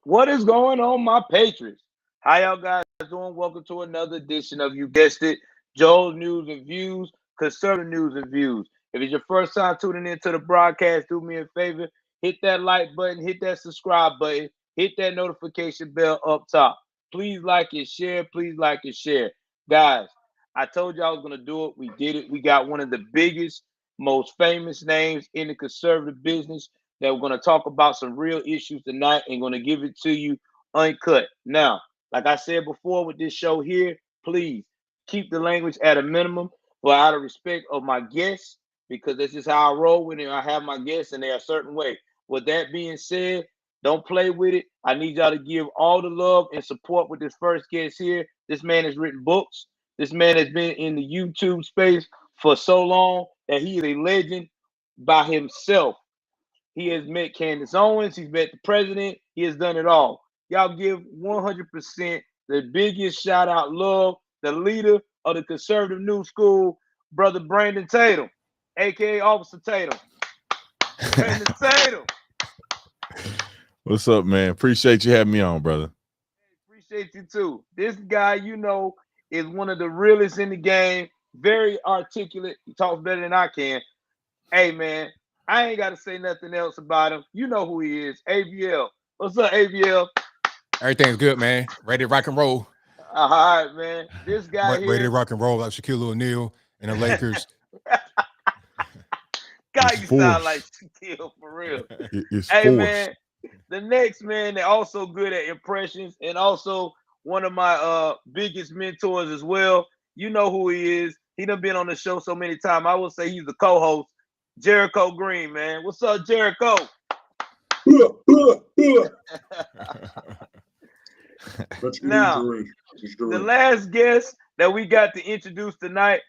What is going on, my Patriots? How y'all guys doing? Welcome to another edition of, you guessed it, Joel's News and Views, conservative news and views. If it's your first time tuning into the broadcast, do me a favor, hit that like button, hit that subscribe button, hit that notification bell up top. Please like and share. Please like and share. Guys, I told you I was going to do it. We did it. We got one of the biggest, most famous names in the conservative business that we're going to talk about some real issues tonight and going to give it to you uncut. Now, like I said before with this show here, please keep the language at a minimum for out of respect of my guests, because this is how I roll with it. I have my guests and they're a certain way. With that being said, don't play with it. I need y'all to give all the love and support with this first guest here. This man has written books. This man has been in the YouTube space for so long that he is a legend by himself. He has met Candace Owens. He's met the president. He has done it all. Y'all give 100% the biggest shout out love, the leader of the conservative new school, Brother Brandon Tatum, a.k.a. Officer Tatum. Brandon Tatum. What's up, man? Appreciate you having me on, brother. Appreciate you too. This guy, is one of the realest in the game. Very articulate. He talks better than I can. Hey, man, I ain't got to say nothing else about him. You know who he is. ABL. What's up, ABL? Everything's good, man. Ready to rock and roll. All right, man. This guy here. Ready to rock and roll like Shaquille O'Neal and the Lakers. God, you sound like Shaquille for real. Hey, man, the next man, they're also good at impressions and also one of my biggest mentors as well. You know who he is. He done been on the show so many times. I will say he's the co-host, Jericho Green, man. What's up, Jericho? Now, the last guest that we got to introduce tonight,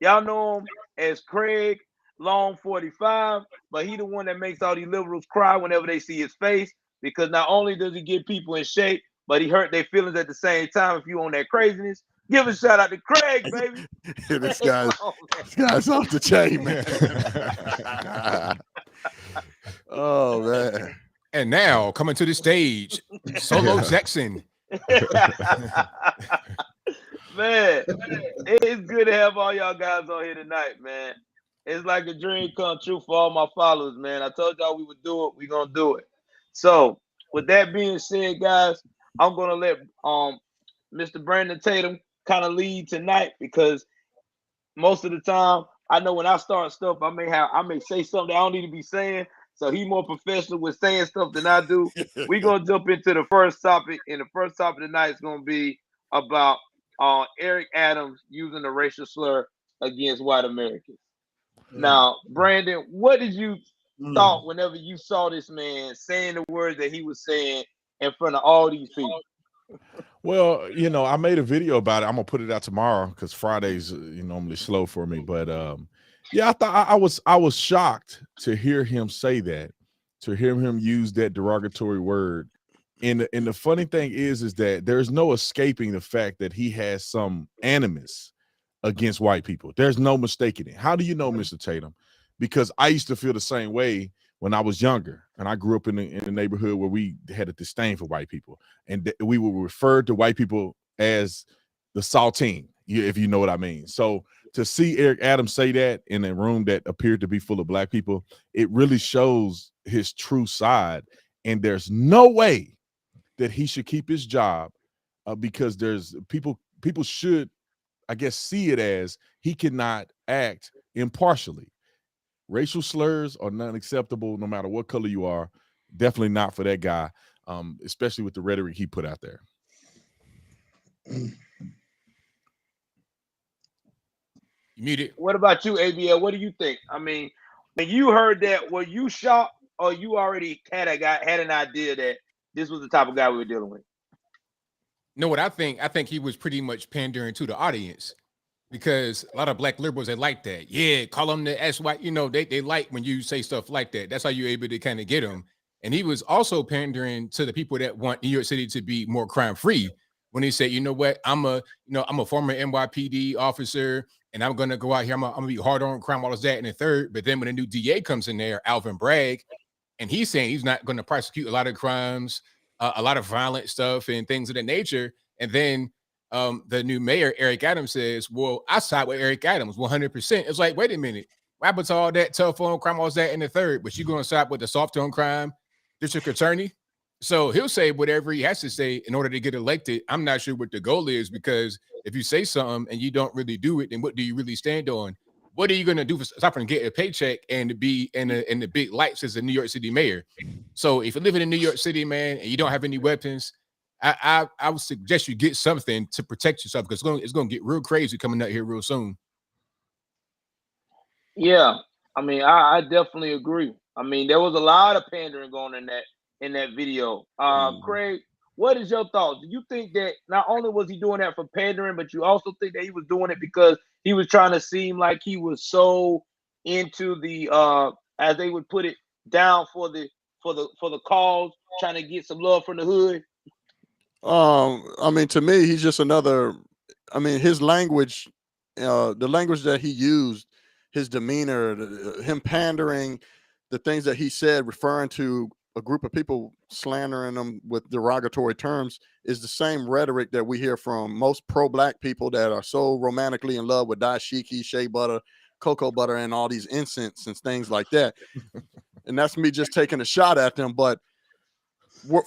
y'all know him as Craig Long 45, but he the one that makes all these liberals cry whenever they see his face, because not only does he get people in shape, but he hurt their feelings at the same time if you on that craziness. Give a shout out to Craig, baby. This guy's off the chain, man. Oh, man. And now, coming to the stage, Solo Jackson. Man, it's good to have all y'all guys on here tonight, man. It's like a dream come true for all my followers, man. I told y'all we would do it. We're going to do it. So, with that being said, guys, I'm going to let Mr. Brandon Tatum kind of lead tonight, because most of the time, I know when I start stuff, I may say something I don't need to be saying. So he's more professional with saying stuff than I do. We're going to jump into the first topic, and the first topic tonight is going to be about Eric Adams using the racial slur against white Americans. Now, Brandon, what did you thought whenever you saw this man saying the words that he was saying in front of all these people? Well, I made a video about it. I'm gonna put it out tomorrow because Fridays normally slow for me. But yeah, I thought I was shocked to hear him say that, to hear him use that derogatory word. And the funny thing is that there's no escaping the fact that he has some animus against white people. There's no mistaking it. How do you know, Mr. Tatum? Because I used to feel the same way when I was younger, and I grew up in the neighborhood where we had a disdain for white people, and we would refer to white people as the saltine, if you know what I mean. So to see Eric Adams say that in a room that appeared to be full of black people, it really shows his true side. And there's no way that he should keep his job because there's people should, I guess, see it as he cannot act impartially. Racial slurs are not acceptable no matter what color you are. Definitely not for that guy, especially with the rhetoric he put out there. You muted. What about you, ABL? What do you think? I mean, when you heard that, were you shocked, or you already had an idea that this was the type of guy we were dealing with? Know what I think? I think he was pretty much pandering to the audience, because a lot of black liberals, they like that. Yeah, call them the S-white. They like when you say stuff like that. That's how you're able to kind of get them. And he was also pandering to the people that want New York City to be more crime-free, when he said, you know what, I'm a former NYPD officer, and I'm going to go out here. I'm going to be hard on crime, all of that, and the third. But then when a new DA comes in there, Alvin Bragg, and he's saying he's not going to prosecute a lot of crimes. a lot of violent stuff and things of that nature. And then the new mayor, Eric Adams, says, well, I side with Eric Adams 100%. It's like, wait a minute. What happened to all that tough on crime, all that in the third? But you're going to side with the soft on crime district attorney? So he'll say whatever he has to say in order to get elected. I'm not sure what the goal is, because if you say something and you don't really do it, then what do you really stand on? What are you going to do aside from get a paycheck and to be in the big lights as a New York City mayor? So if you live in New York City, man, and you don't have any weapons, I would suggest you get something to protect yourself, because it's going to get real crazy coming out here real soon. Yeah, I mean, I definitely agree. I mean, there was a lot of pandering going in that video. Craig, what is your thoughts? Do you think that not only was he doing that for pandering, but you also think that he was doing it because he was trying to seem like he was so into the as they would put it, down for the cause, trying to get some love from the hood? I mean, to me, he's just another. I mean, his language, the language that he used, his demeanor, him pandering, the things that he said, referring to a group of people, slandering them with derogatory terms, is the same rhetoric that we hear from most pro-black people that are so romantically in love with dashiki, shea butter, cocoa butter, and all these incense and things like that. And that's me just taking a shot at them. But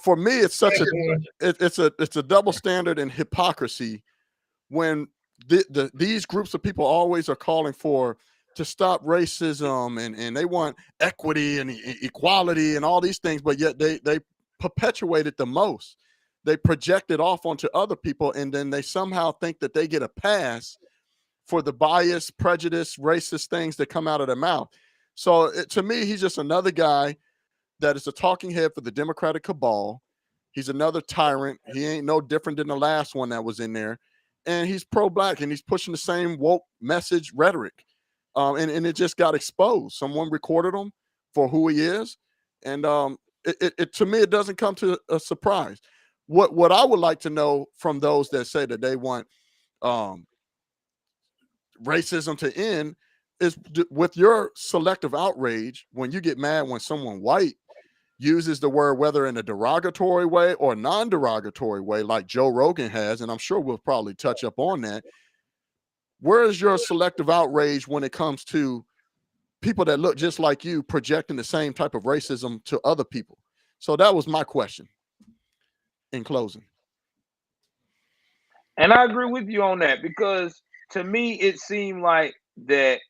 for me, it's such it's a double standard and hypocrisy when these groups of people always are calling for to stop racism and they want equity and equality and all these things, but yet they perpetuate it the most. They project it off onto other people, and then they somehow think that they get a pass for the bias, prejudice, racist things that come out of their mouth. So to me, he's just another guy that is a talking head for the Democratic cabal. He's another tyrant. He ain't no different than the last one that was in there. And he's pro-black, and he's pushing the same woke message rhetoric. And it just got exposed. Someone recorded him for who he is. And to me, it doesn't come to a surprise. What I would like to know from those that say that they want racism to end is, with your selective outrage, when you get mad when someone white uses the word, whether in a derogatory way or non-derogatory way, like Joe Rogan has, and I'm sure we'll probably touch up on that. Where is your selective outrage when it comes to people that look just like you projecting the same type of racism to other people? So that was my question in closing. And I agree with you on that, because to me, it seemed like that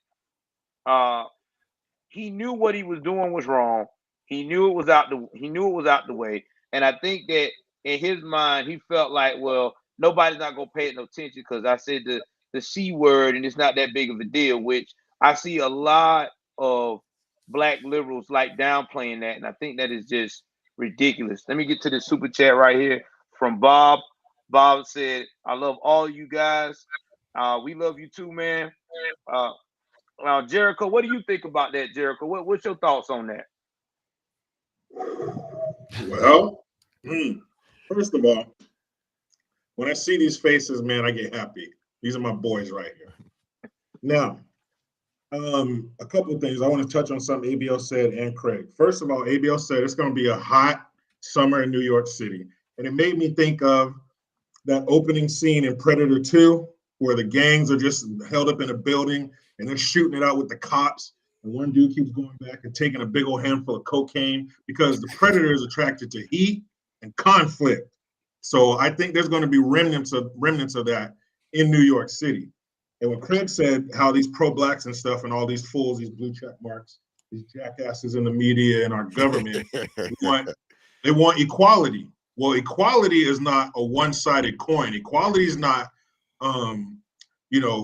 he knew what he was doing was wrong. He knew it was out the way. And I think that in his mind, he felt like, well, nobody's not gonna pay no attention because I said the C word and it's not that big of a deal, which I see a lot of black liberals like downplaying that. And I think that is just ridiculous. Let me get to the super chat right here from Bob. Bob said, I love all you guys. We love you too, man. Jericho, what do you think about that, Jericho? What's your thoughts on that? Well, first of all, when I see these faces, man, I get happy. These are my boys right here. Now, a couple of things. I want to touch on something ABL said and Craig. First of all, ABL said it's going to be a hot summer in New York City. And it made me think of that opening scene in Predator 2, where the gangs are just held up in a building and they're shooting it out with the cops. And one dude keeps going back and taking a big old handful of cocaine because the Predator is attracted to heat and conflict. So I think there's going to be remnants of that in New York City. And when Craig said how these pro-blacks and stuff and all these fools, these blue check marks, these jackasses in the media and our government, they want equality. Well, equality is not a one-sided coin. Equality is not,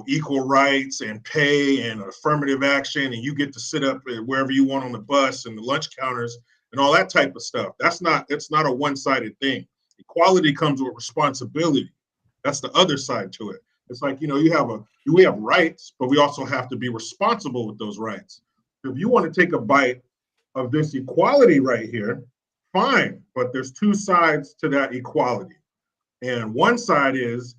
equal rights and pay and affirmative action, and you get to sit up wherever you want on the bus and the lunch counters and all that type of stuff. It's not a one-sided thing. Equality comes with responsibility. That's the other side to it. It's like, we have rights, but we also have to be responsible with those rights. If you want to take a bite of this equality right here, fine, but there's two sides to that equality. And one side is,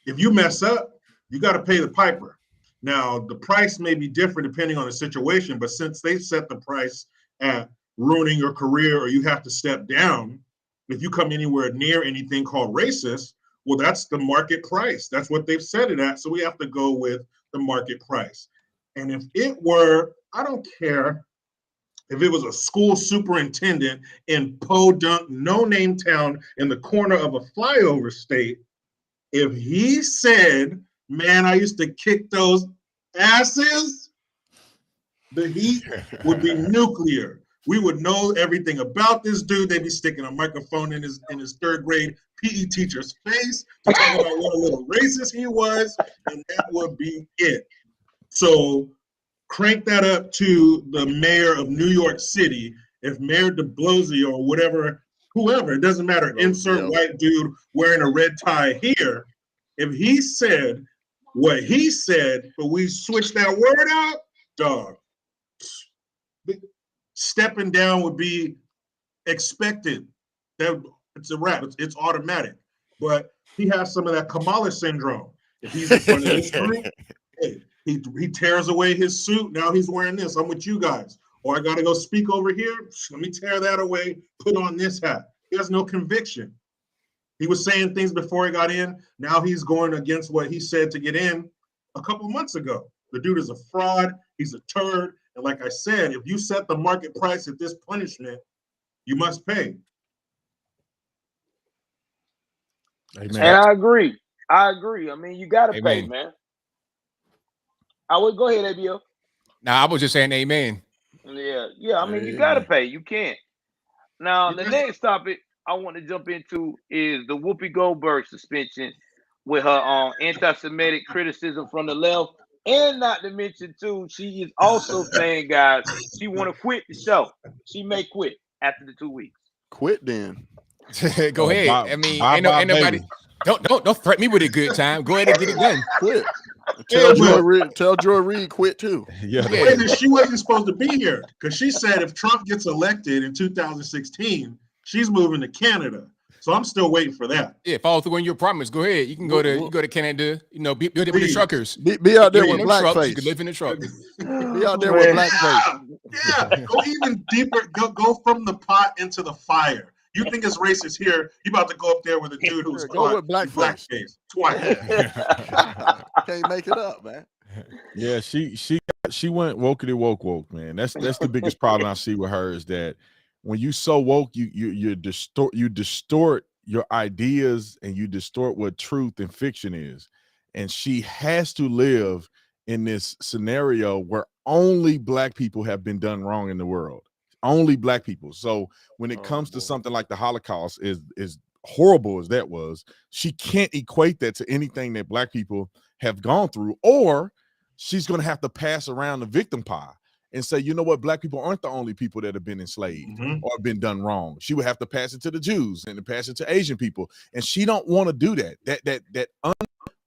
if you mess up, you got to pay the piper. Now, the price may be different depending on the situation, but since they set the price at ruining your career or you have to step down, if you come anywhere near anything called racist, well, that's the market price. That's what they've set it at. So we have to go with the market price. And if it were, I don't care if it was a school superintendent in Podunk, no-name town in the corner of a flyover state, if he said, man, I used to kick those asses, the heat would be nuclear. We would know everything about this dude. They'd be sticking a microphone in his third grade PE teacher's face to talk about what a little racist he was, and that would be it. So crank that up to the mayor of New York City. If Mayor de Blasio or whatever, whoever, it doesn't matter, insert white dude wearing a red tie here, if he said what he said, but we switched that word out, dog, stepping down would be expected. That it's a wrap. It's automatic. But he has some of that Kamala syndrome. If he's in front of this group, hey, he tears away his suit. Now he's wearing this. I'm with you guys. Or I got to go speak over here. Let me tear that away. Put on this hat. He has no conviction. He was saying things before he got in. Now he's going against what he said to get in a couple months ago. The dude is a fraud. He's a turd. And like I said, if you set the market price at this punishment, you must pay. Amen. And I agree. I mean, you got to pay, man. I would go ahead, ABO. Now, I was just saying amen. Yeah. I mean, you got to pay. You can't. Now, the next topic I want to jump into is the Whoopi Goldberg suspension with her anti-Semitic criticism from the left. And not to mention, too, she is also saying, guys, she want to quit the show. She may quit after the 2 weeks. Quit then. Go ahead. I mean, ain't nobody. Don't threaten me with a good time. Go ahead and get it done. Quit. Tell Joy Reid quit too. Yeah. She wasn't supposed to be here because she said if Trump gets elected in 2016, she's moving to Canada. So I'm still waiting for that. Yeah, follow through on your promise. Go ahead. You can go to Canada. You know, be with the truckers. Be out there with blackface. You can live in the truck. Be out there with blackface. Yeah. Go even deeper. Go from the pot into the fire. You think it's racist here? You about to go up there with a dude who's go with blackface twice. Can't make it up, man. Yeah, she went woke, man. That's the biggest problem I see with her is that when you so woke, you distort your ideas and you distort what truth and fiction is. And she has to live in this scenario where only black people have been done wrong in the world. Only black people. So when it comes to something like the Holocaust, is horrible as that was, she can't equate that to anything that black people have gone through, or she's going to have to pass around the victim pie and say, you know what, black people aren't the only people that have been enslaved or been done wrong. She would have to pass it to the Jews and to pass it to Asian people, and she don't want to do that. That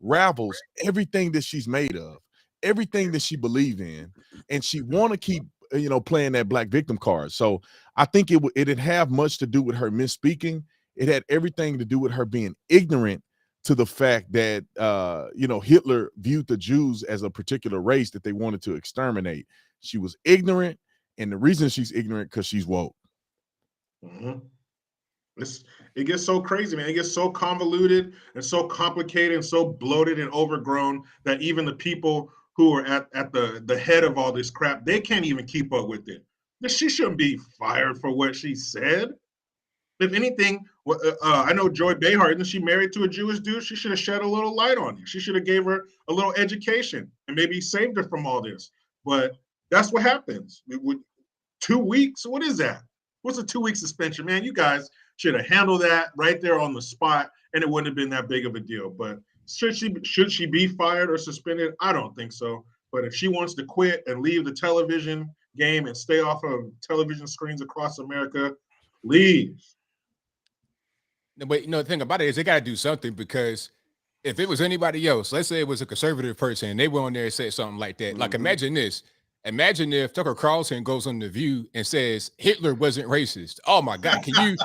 unravels everything that she's made of, everything that she believes in, and she want to keep playing that black victim card. So I think it didn't have much to do with her misspeaking. It had everything to do with her being ignorant to the fact that Hitler viewed the Jews as a particular race that they wanted to exterminate. She was ignorant, and the reason she's ignorant because she's woke. It gets so crazy, man. It gets so convoluted and so complicated and so bloated and overgrown that even the people who are at the head of all this crap, they can't even keep up with it. She shouldn't be fired for what she said. If anything, I know Joy Behar, isn't she married to a Jewish dude? She should have shed a little light on it. She should have gave her a little education and maybe saved her from all this. But that's what happens. 2 weeks, what is that? What's a 2-week suspension? Man, you guys should have handled that right there on the spot, and it wouldn't have been that big of a deal. But should she be fired or suspended? I don't think so. But if she wants to quit and leave the television game and stay off of television screens across America, leave. But the thing about it is they got to do something, because if it was anybody else, let's say it was a conservative person, and they went on there and said something like that. Like, imagine this. Imagine if Tucker Carlson goes on The View and says Hitler wasn't racist. Oh my God. Can you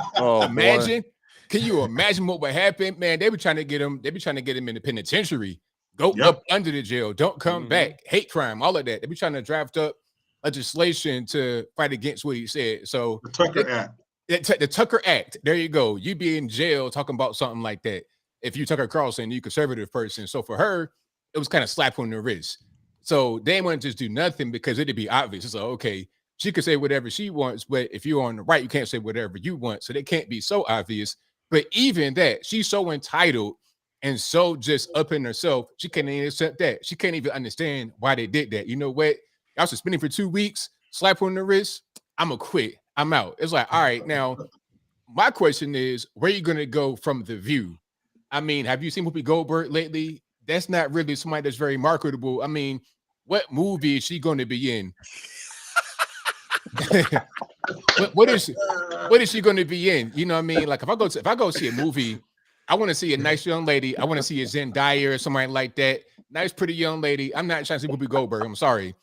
imagine? Boy. Can you imagine what would happen? Man, they were trying to get him. They be trying to get him in the penitentiary, go up under the jail, don't come back, hate crime, all of that. They be trying to draft up legislation to fight against what he said. So the Tucker Act. The Tucker Act. There you go. You'd be in jail talking about something like that if you Tucker Carlson, you conservative person. So for her, it was kind of slap on the wrist. So they wouldn't just do nothing because it'd be obvious. It's like, okay, she could say whatever she wants, but if you're on the right, you can't say whatever you want. So they can't be so obvious. But even that, she's so entitled and so just up in herself, she can't even accept that. She can't even understand why they did that. You know what? Y'all suspended for 2 weeks, slap on the wrist. I'm gonna quit. I'm out. It's like, all right, now my question is, where are you gonna go from The View? I mean, have you seen Whoopi Goldberg lately? That's not really somebody that's very marketable. I mean, what movie is she going to be in? what is she going to be in? You know what I mean? Like if I go see a movie, I want to see a nice young lady. I want to see a Zendaya or somebody like that. Nice, pretty young lady. I'm not trying to see Whoopi Goldberg. I'm sorry.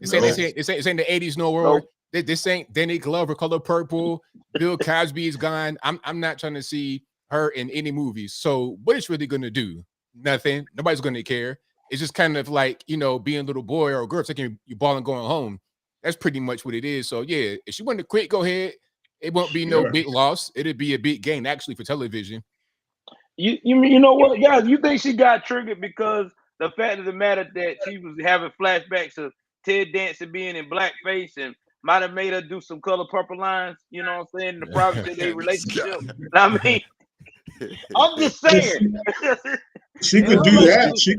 It's ain't the 80s no more. Nope. This ain't Danny Glover, Color Purple. Bill Cosby is gone. I'm not trying to see her in any movies. So what is really going to do? Nothing. Nobody's going to care. It's just kind of like, you know, being a little boy or a girl taking your ball and going home. That's pretty much what it is. So yeah, if she wanted to quit, go ahead. It won't be no big loss. It'd be a big gain actually for television. You know what, guys? You think she got triggered because the fact of the matter that she was having flashbacks of Ted Danson being in blackface and might have made her do some Color Purple lines, you know what I'm saying, in the privacy of their relationship. I mean, I'm just saying. She could do that. She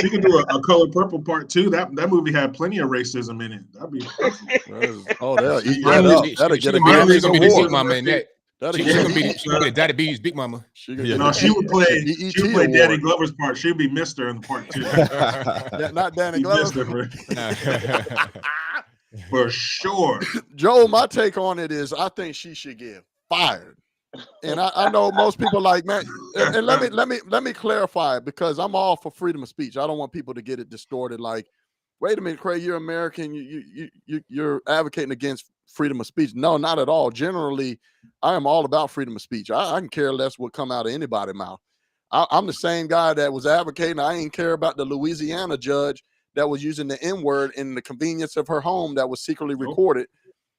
could do a Color Purple part 2. That movie had plenty of racism in it. That'd be they'll eat that up. That'll get a big mama in that. She's gonna be Daddy B's big mama. She would play Danny Glover's part. She'd be Mr. in the part 2. Not Danny Glover. For sure. Joe, my take on it is I think she should get fired. And I know most people like, man, and let me clarify it, because I'm all for freedom of speech. I don't want people to get it distorted. Like, wait a minute, Craig, you're American. You're advocating against freedom of speech. No, not at all. Generally, I am all about freedom of speech. I can care less what come out of anybody's mouth. I'm the same guy that was advocating. I ain't care about the Louisiana judge that was using the N-word in the convenience of her home that was secretly recorded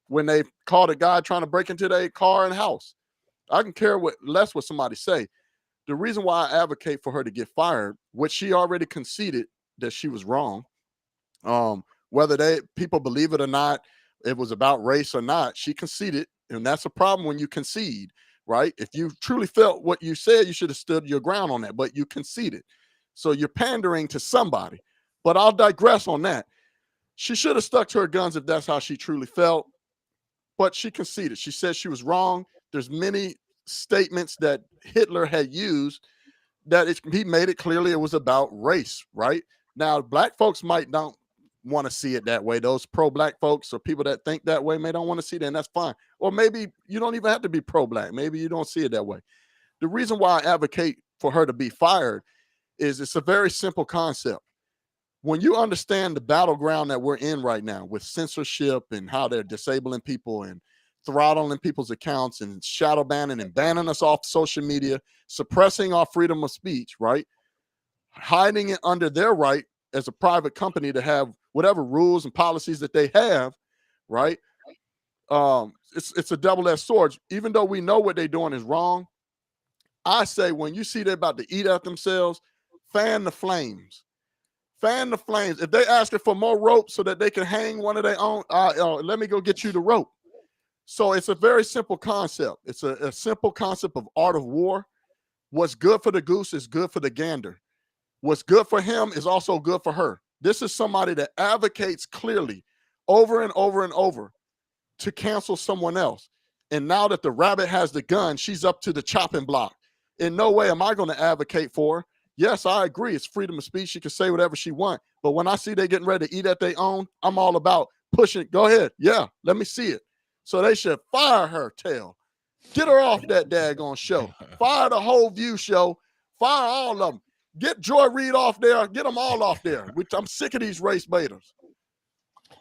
when they caught a guy trying to break into their car and house. I can care less what somebody say. The reason why I advocate for her to get fired, which she already conceded that she was wrong, whether people believe it or not, it was about race or not, she conceded, and that's a problem when you concede, right? If you truly felt what you said, you should have stood your ground on that, but you conceded. So you're pandering to somebody. But I'll digress on that. She should have stuck to her guns if that's how she truly felt, but she conceded. She said she was wrong. There's many statements that Hitler had used that he made it clearly it was about race, right? Now, black folks might not want to see it that way. Those pro-black folks or people that think that way may don't want to see that, and that's fine. Or maybe you don't even have to be pro-black. Maybe you don't see it that way. The reason why I advocate for her to be fired is it's a very simple concept. When you understand the battleground that we're in right now with censorship and how they're disabling people and throttling people's accounts and shadow banning and banning us off social media, suppressing our freedom of speech, right? Hiding it under their right as a private company to have whatever rules and policies that they have, right? It's a double-edged sword. Even though we know what they're doing is wrong, I say when you see they're about to eat at themselves, fan the flames. Fan the flames. If they asking for more rope so that they can hang one of their own, let me go get you the rope. So it's a very simple concept. It's a simple concept of art of war. What's good for the goose is good for the gander. What's good for him is also good for her. This is somebody that advocates clearly over and over and over to cancel someone else. And now that the rabbit has the gun, she's up to the chopping block. In no way am I going to advocate for her. Yes, I agree. It's freedom of speech. She can say whatever she wants. But when I see they getting ready to eat at their own, I'm all about pushing. Go ahead. Yeah, let me see it. So they should fire her tail. Get her off that daggone show. Fire the whole View show. Fire all of them. Get Joy Reid off there. Get them all off there. I'm sick of these race baiters.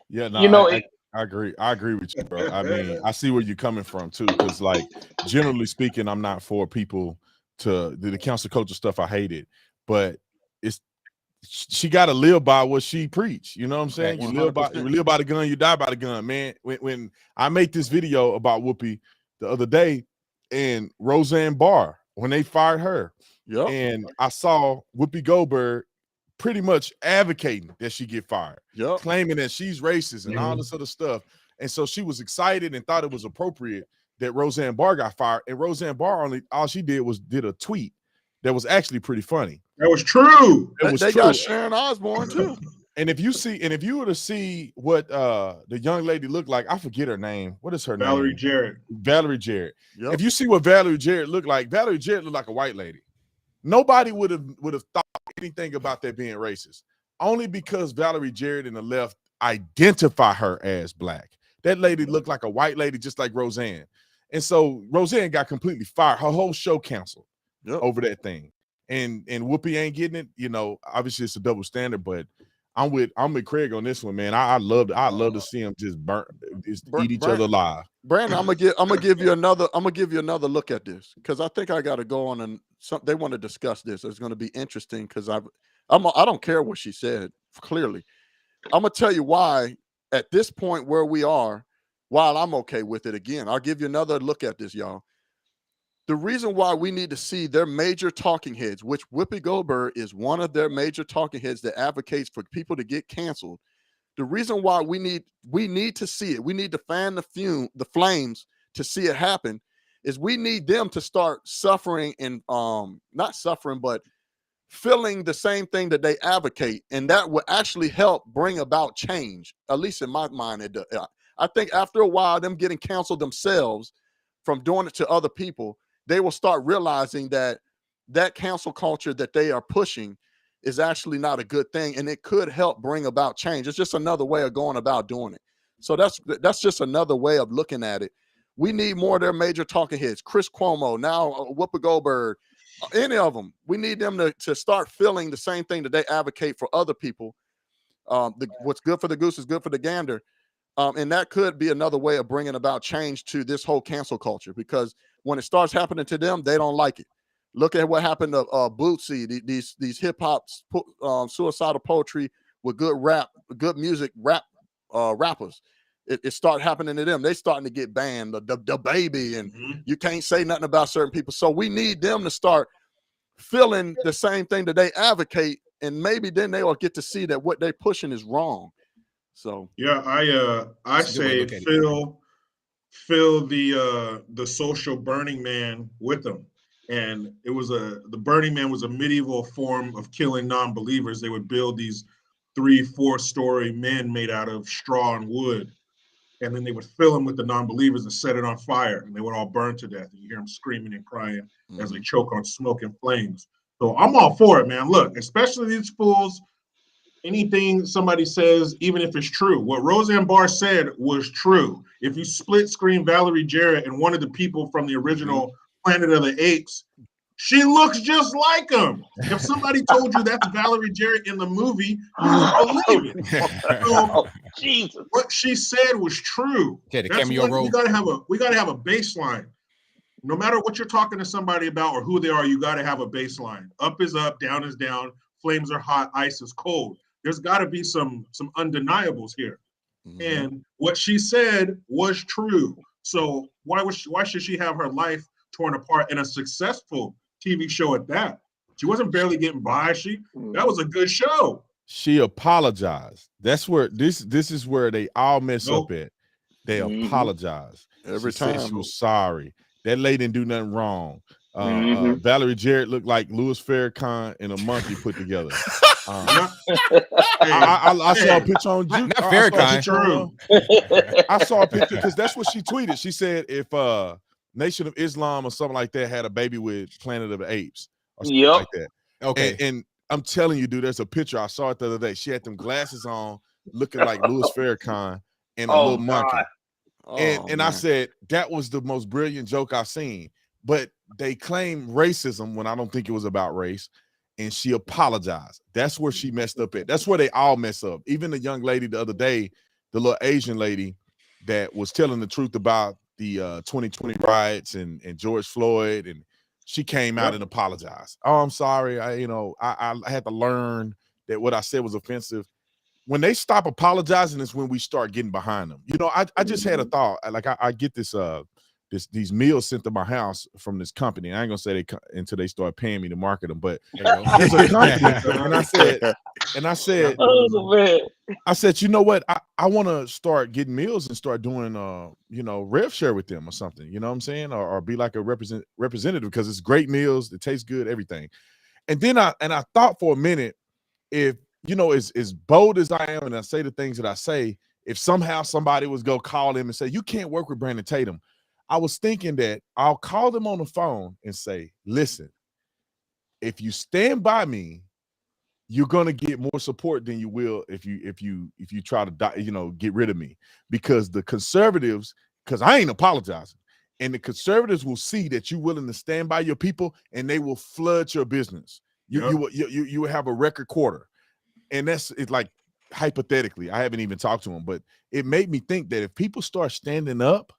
Yeah, no, I agree. I agree with you, bro. I mean, I see where you're coming from too, because like generally speaking, I'm not for people to the council culture stuff. I hate it, but it's she got to live by what she preach. You know what I'm saying? Right. You live by the gun, you die by the gun, man. When I made this video about Whoopi the other day and Roseanne Barr, when they fired her, and I saw Whoopi Goldberg pretty much advocating that she get fired, claiming that she's racist and all this other stuff. And so she was excited and thought it was appropriate that Roseanne Barr got fired. And Roseanne Barr all she did was did a tweet that was actually pretty funny. That was true. They got Sharon Osbourne too. And if you were to see what the young lady looked like, I forget her name. What is her name? Valerie Jarrett. Valerie Jarrett. If you see what Valerie Jarrett looked like a white lady. Nobody would have thought anything about that being racist. Only because Valerie Jarrett and the left identify her as black. That lady looked like a white lady, just like Roseanne. And so Roseanne got completely fired. Her whole show canceled over that thing. And Whoopi ain't getting it. You know, obviously it's a double standard, but I'm with Craig on this one, man. I love to see them just eat each other alive. Brandon, I'm gonna give you another look at this, because I think I got to go on and they want to discuss this. It's going to be interesting because I don't care what she said. Clearly, I'm gonna tell you why at this point where we are. While I'm okay with it, again, I'll give you another look at this, y'all. The reason why we need to see their major talking heads, which Whoopi Goldberg is one of their major talking heads that advocates for people to get canceled. The reason why we need to see it, we need to fan the flames to see it happen, is we need them to start suffering and not suffering, but feeling the same thing that they advocate, and that will actually help bring about change. At least in my mind, it does. I think after a while, them getting canceled themselves from doing it to other people, they will start realizing that cancel culture that they are pushing is actually not a good thing, and it could help bring about change. It's just another way of going about doing it. So that's just another way of looking at it. We need more of their major talking heads. Chris Cuomo, now Whoopi Goldberg, any of them. We need them to start feeling the same thing that they advocate for other people. What's good for the goose is good for the gander. And that could be another way of bringing about change to this whole cancel culture, because when it starts happening to them, they don't like it. Look at what happened to Bootsy, these hip hop suicidal poetry with good rap, good music, rappers. It started happening to them. They starting to get banned. The baby, and you can't say nothing about certain people. So we need them to start feeling the same thing that they advocate, and maybe then they will get to see that what they're pushing is wrong. So yeah, I say fill the social Burning Man with them. And it was the Burning Man was a medieval form of killing non-believers. They would build these 3-4 story men made out of straw and wood, and then they would fill them with the non-believers and set it on fire, and they would all burn to death. And you hear them screaming and crying as they choke on smoke and flames. So I'm all for it, man. Look, especially these fools. Anything somebody says, even if it's true, what Roseanne Barr said was true. If you split screen Valerie Jarrett and one of the people from the original Planet of the Apes, she looks just like him. If somebody told you that's Valerie Jarrett in the movie, you would believe it. So, Jesus. What she said was true. Okay, the cameo role. We gotta have a baseline. No matter what you're talking to somebody about or who they are, you gotta have a baseline. Up is up, down is down, flames are hot, ice is cold. There's got to be some undeniables here. And what she said was true. So why should she have her life torn apart in a successful TV show at that? She wasn't barely getting by. That was a good show. She apologized. That's where this is where they all mess up at. They apologize. Every she time. said she was sorry. That lady didn't do nothing wrong. Valerie Jarrett looked like Louis Farrakhan and a monkey put together. I saw a picture on Juke. Not Farrakhan. I saw a picture because that's what she tweeted. She said if Nation of Islam or something like that had a baby with Planet of the Apes or something like that. Okay. And I'm telling you, dude, there's a picture. I saw it the other day. She had them glasses on looking like Louis Farrakhan and a little monkey. And I said, that was the most brilliant joke I've seen. But they claim racism when I don't think it was about race. And she apologized. That's where she messed up at. That's where they all mess up. Even the young lady the other day, the little Asian lady that was telling the truth about the 2020 riots and George Floyd, and she came out and apologized. Oh, I'm sorry. I had to learn that what I said was offensive, when they stop apologizing is when we start getting behind them. You know, I just had a thought. Like I get these meals sent to my house from this company. I ain't gonna say until they start paying me to market them, but it's a company. and I said, Oh man. I said, you know what? I want to start getting meals and start doing rev share with them or something. You know what I'm saying? Or be like a representative, because it's great meals, it tastes good, everything. And then I thought for a minute, if as bold as I am and I say the things that I say, if somehow somebody was go call him and say, you can't work with Brandon Tatum, I was thinking that I'll call them on the phone and say, listen, if you stand by me, you're gonna get more support than you will if you try to get rid of me, because the conservatives, because I ain't apologizing, and the conservatives will see that you're willing to stand by your people, and they will flood your business. You will have a record quarter, and it's like, hypothetically, I haven't even talked to them, but it made me think that if people start standing up,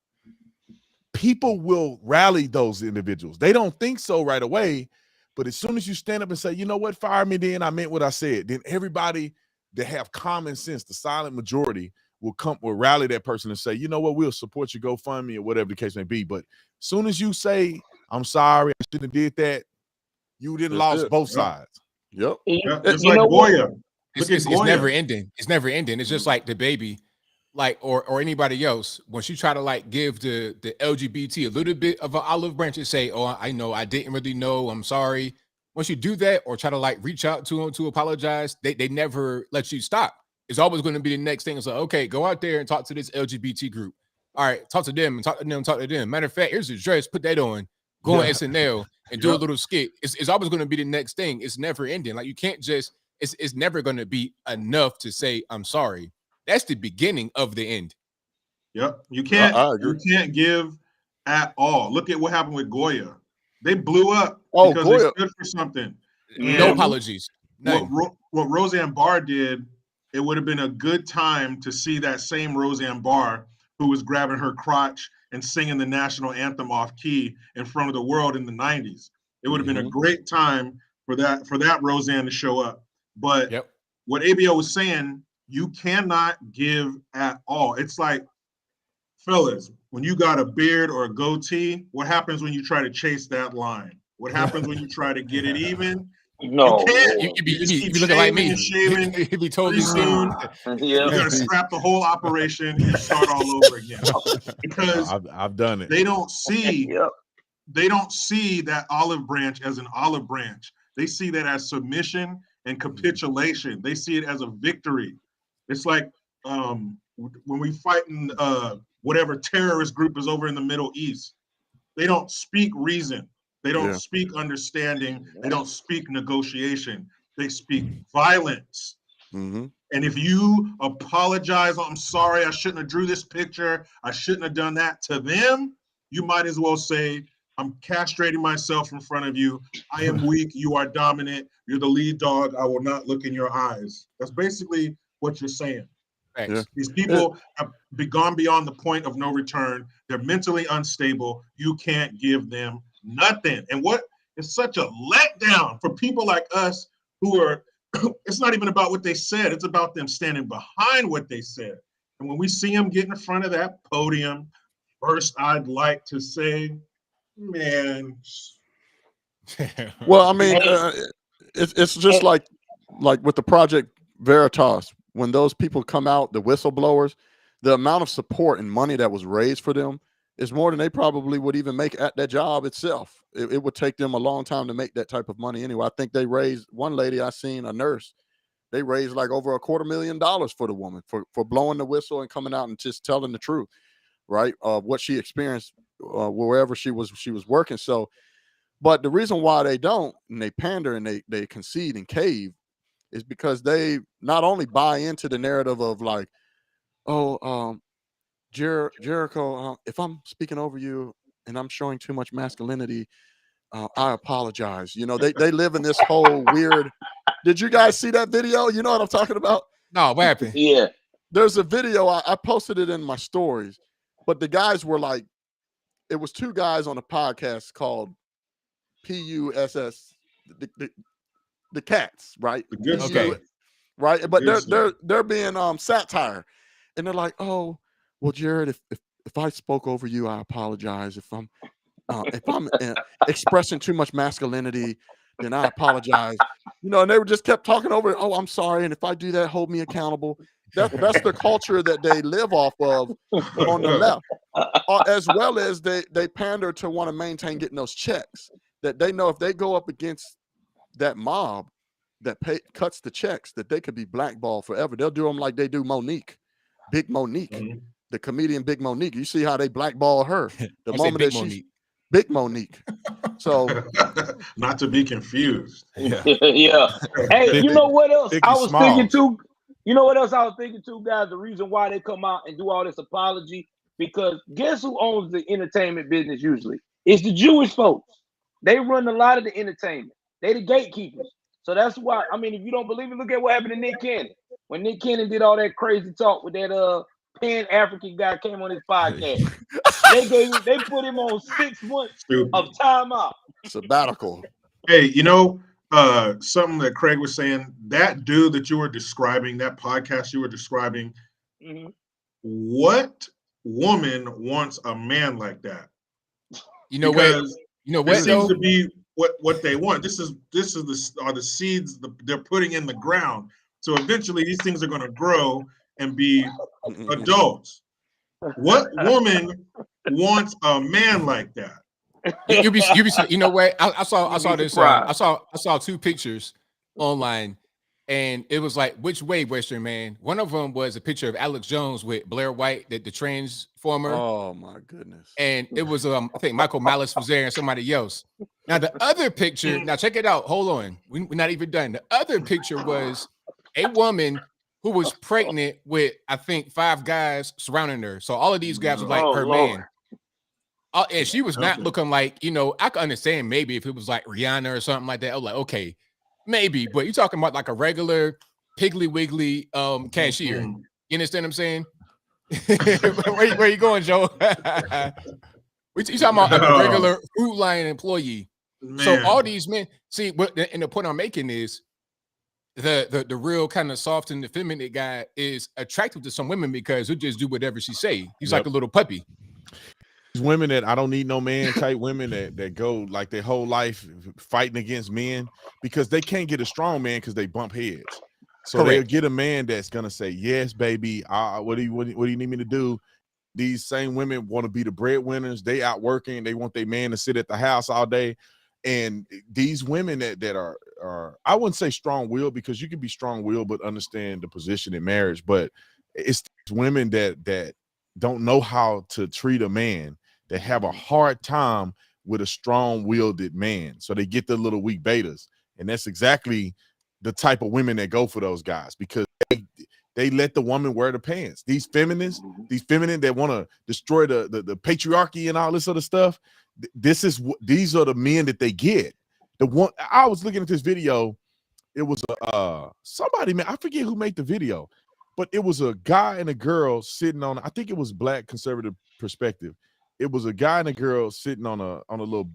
people will rally those individuals. They don't think so right away, but as soon as you stand up and say, you know what, fire me, then I meant what I said, then everybody that have common sense, the silent majority, will rally that person and say, you know what, we'll support your GoFundMe or whatever the case may be. But as soon as you say, I'm sorry, I shouldn't have did that, you didn't lost both sides. Yep. It's like Goya. It's never ending. It's never ending. It's just like the baby, like or anybody else. Once you try to like give the LGBT a little bit of an olive branch and say, "Oh, I know, I didn't really know. I'm sorry." Once you do that, or try to like reach out to them to apologize, they never let you stop. It's always going to be the next thing. It's like, okay, go out there and talk to this LGBT group. All right, talk to them and talk to them, talk to them. Matter of fact, here's the dress. Put that on. Go on SNL and do a little skit. It's always going to be the next thing. It's never ending. Like you can't just. It's never going to be enough to say I'm sorry. That's the beginning of the end. Yep. You can't give at all. Look at what happened with Goya. They blew up because they stood for something. No apologies. What Roseanne Barr did, it would have been a good time to see that same Roseanne Barr who was grabbing her crotch and singing the national anthem off key in front of the world in the 90s. It would have been a great time for that Roseanne to show up. But what ABO was saying, you cannot give at all. It's like, fellas, when you got a beard or a goatee, what happens when you try to chase that line? What happens when you try to get it even? No, you can't. You be looking like me. He'd be totally soon. You got to scrap the whole operation and start all over again. Because I've done it. They don't see that olive branch as an olive branch. They see that as submission and capitulation. They see it as a victory. It's like when we fight in whatever terrorist group is over in the Middle East. They don't speak reason. They don't speak understanding. They don't speak negotiation. They speak violence. Mm-hmm. And if you apologize, I'm sorry, I shouldn't have drew this picture, I shouldn't have done that, to them, you might as well say, I'm castrating myself in front of you. I am weak. You are dominant. You're the lead dog. I will not look in your eyes. That's basically what you're saying. Thanks. These people have gone beyond the point of no return. They're mentally unstable. You can't give them nothing. And what is such a letdown for people like us who are, it's not even about what they said. It's about them standing behind what they said. And when we see them get in front of that podium, first I'd like to say, man. Well, I mean, it's just like with the Project Veritas, when those people come out, the whistleblowers, the amount of support and money that was raised for them is more than they probably would even make at that job itself. It would take them a long time to make that type of money anyway. I think they raised, one lady I seen, a nurse, they raised like over $250,000 for the woman for blowing the whistle and coming out and just telling the truth, right? What she experienced wherever she was working. So, but the reason why they don't, and they pander and they concede and cave, is because they not only buy into the narrative of like, oh, Jericho, if I'm speaking over you and I'm showing too much masculinity, I apologize. You know, they live in this whole weird. Did you guys see that video? You know what I'm talking about? No, what happened? Yeah. There's a video, I posted it in my stories, but the guys were like, it was two guys on a podcast called PUSS, the cats, right? The good Okay. stuff. right? But Seriously. they're being satire, and they're like, oh, well, Jared, if I spoke over you, I apologize. If I'm expressing too much masculinity, then I apologize. You know, and they just kept talking over it. Oh, I'm sorry, and if I do that, hold me accountable. That's the culture that they live off of on the left, as well as they pander to want to maintain getting those checks that they know if they go up against that mob that cuts the checks, that they could be blackballed forever. They'll do them like they do Big Monique, the comedian Big Monique. You see how they blackball her the moment that she's Big Monique. So not to be confused. Yeah. Hey, you know what else I was thinking too? You know what else I was thinking too, guys? The reason why they come out and do all this apology, because guess who owns the entertainment business usually? It's the Jewish folks. They run a lot of the entertainment. They the gatekeepers. So that's why, I mean, if you don't believe it, look at what happened to Nick Cannon. When Nick Cannon did all that crazy talk with that Pan-African guy came on his podcast. they put him on 6 months of timeout. Sabbatical. Hey, you know, something that Craig was saying, that dude that you were describing, that podcast you were describing, what woman wants a man like that? You know what? You know what? It seems to be what they want. This are the seeds they're putting in the ground. So eventually these things are going to grow and be adults. What woman wants a man like that? You know what? I saw this. I saw 2 pictures online, and it was like, which way, Western man? One of them was a picture of Alex Jones with Blair White, the transformer. Oh my goodness! And it was I think Michael Malice was there and somebody else. Now the other picture, now check it out. Hold on, we're not even done. The other picture was a woman who was pregnant with, I think, 5 guys surrounding her. So all of these guys were like her Lord. man. And she was not looking like, you know, I could understand maybe if it was like Rihanna or something like that. I was like, okay, maybe. But you're talking about like a regular Piggly Wiggly cashier. You understand what I'm saying? where you going, Joe? You talking about like a regular Food Lion employee. Man. So all these men, see, and the point I'm making is the real kind of soft and effeminate guy is attractive to some women because he'll just do whatever she say. He's like a little puppy. Women that I don't need no man type women that go like their whole life fighting against men because they can't get a strong man because they bump heads. So they'll get a man that's gonna say, yes, baby, what do you need me to do? These same women want to be the breadwinners. They out working, they want their man to sit at the house all day. And these women that are I wouldn't say strong-willed, because you can be strong-willed but understand the position in marriage, but it's women that don't know how to treat a man, that have a hard time with a strong-willed man. So they get the little weak betas. And that's exactly the type of women that go for those guys, because they let the woman wear the pants. These feminists, that want to destroy the patriarchy and all this other stuff, these are the men that they get. The one I was looking at this video, it was somebody, man, I forget who made the video, but it was a guy and a girl sitting on, I think it was Black Conservative Perspective. It was a guy and a girl sitting on a little,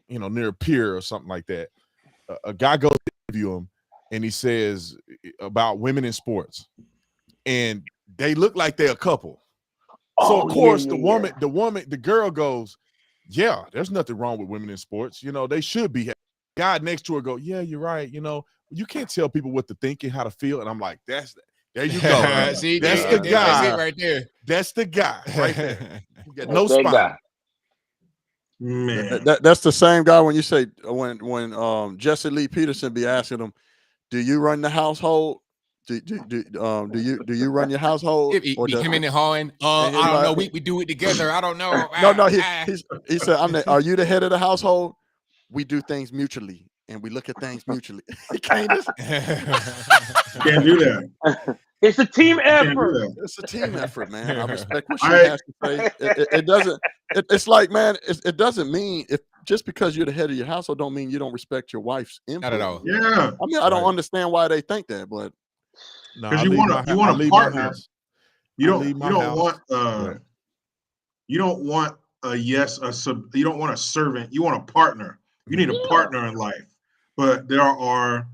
near a pier or something like that. A guy goes to interview him, and he says about women in sports, and they look like they're a couple. So of course the girl goes, yeah, there's nothing wrong with women in sports. They should be. Guy next to her go, yeah, you're right. You can't tell people what to think and how to feel. And I'm like, there you go. See, that's the guy. That's it right there. That's the guy right there. You got no spine. spine. Man, that's the same guy when you say when Jesse Lee Peterson be asking him, do you run the household? Do you run your household? Or him in the hawing. I don't know. We do it together. I don't know. No. He said, are you the head of the household? We do things mutually, and we look at things mutually. Can't do that. It's a team effort. It's a team effort, man. I respect what she has to say. It doesn't. It's like, man, it doesn't mean just because you're the head of your household don't mean you don't respect your wife's input. Not at all. Yeah. I mean, I don't understand why they think that, but because you want a partner. You don't want you don't want a servant. You want a partner. You need a partner in life. But there are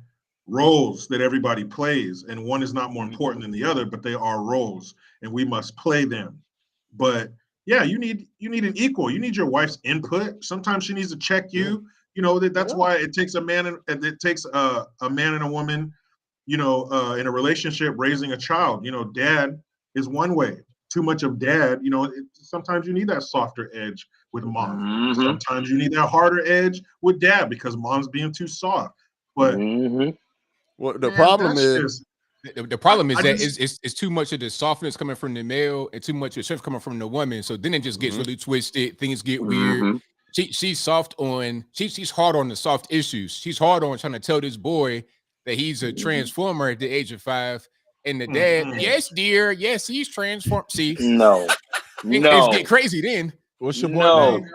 roles that everybody plays, and one is not more important than the other, but they are roles, and we must play them. But yeah, you need an equal. You need your wife's input. Sometimes she needs to check you. You know, that's why it takes a man and a man and a woman, you know, in a relationship raising a child. You know, dad is one way. Too much of dad, you know, sometimes you need that softer edge with mom. Sometimes you need that harder edge with dad because mom's being too soft. But well, the problem is the problem is that it's too much of the softness coming from the male and too much of strength coming from the woman. So then it just gets really twisted. Things get weird. She's soft on she's hard on the soft issues. She's hard on trying to tell this boy that he's a transformer at the age of 5. And the dad, yes, dear, yes, he's transformed. See, things get crazy then. What's your boy name?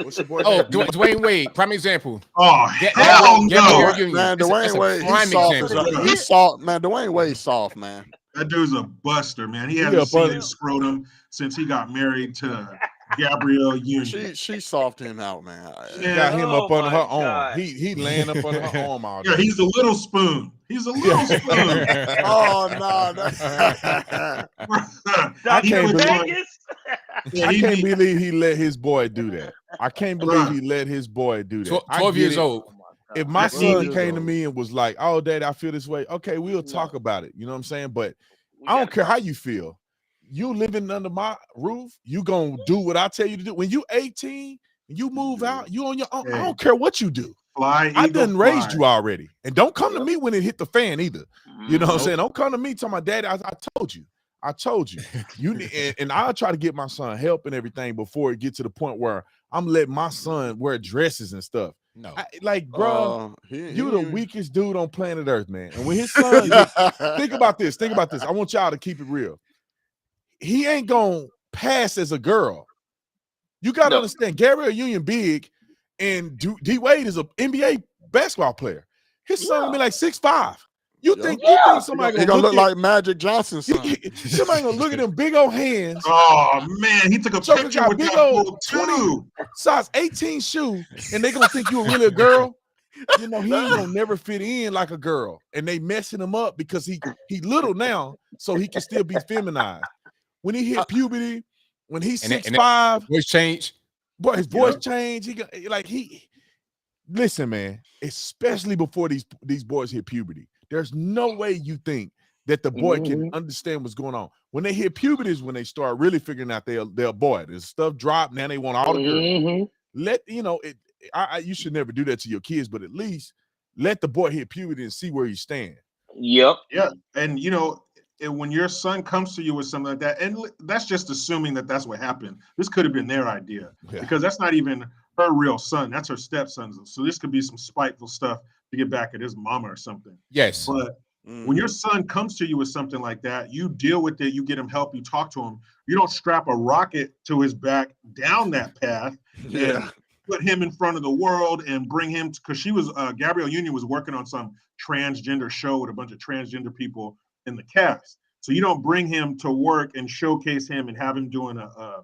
What's your boy name? Dwayne Wade, prime example. Oh, hell no. Man, Dwayne Wade, he's soft. He's soft, man. Dwayne Wade's soft, man. That dude's a buster, man. He hasn't seen his scrotum since he got married to Gabrielle Union. She soft him out, man. She got him up under her arm. He laying up under her arm all day. Yeah, he's a little spoon. He's a little spoon. Oh no! I can't believe he let his boy do that. I can't believe he let his boy do that. 12 years old. If my son came to me and was like, "Oh, Dad, I feel this way," okay, we'll talk about it. You know what I'm saying? But I don't care how you feel. You living under my roof, you gonna do what I tell you to do. When you 18, you move out, you on your own. I don't care what you do. I done raised you already. And don't come to me when it hit the fan either. You know what I'm saying? Don't come to me telling my daddy, I told you. I told you. And I'll try to get my son help and everything before it gets to the point where I'm letting my son wear dresses and stuff. No, bro, you the weakest dude on planet Earth, man. And when his son think about this. I want y'all to keep it real. He ain't gonna pass as a girl. You gotta understand, Gabrielle Union big, and D Wade is an NBA basketball player. His son gonna be like 6'5". You think somebody gonna look like Magic Johnson's son? Somebody gonna look at them big old hands. Oh man, he took a picture with big that old 20 size 18 shoe, and they gonna think you're really a girl. You know, he ain't gonna never fit in like a girl, and they messing him up because he little now, so he can still be feminized. When he hit puberty, when he's 6'5", voice change. Boy, his voice changed. Listen, man. Especially before these boys hit puberty, there's no way you think that the boy can understand what's going on. When they hit puberty is when they start really figuring out they're a boy. There's stuff drop now. They want all the girls. You should never do that to your kids, but at least let the boy hit puberty and see where you stand. Yeah, and you know. And when your son comes to you with something like that, and that's just assuming that that's what happened. This could have been their idea because that's not even her real son. That's her stepson. So this could be some spiteful stuff to get back at his mama or something. Yes. But when your son comes to you with something like that, you deal with it. You get him help. You talk to him. You don't strap a rocket to his back down that path. And put him in front of the world and bring him because she was Gabrielle Union was working on some transgender show with a bunch of transgender people in the cast. So you don't bring him to work and showcase him and have him doing a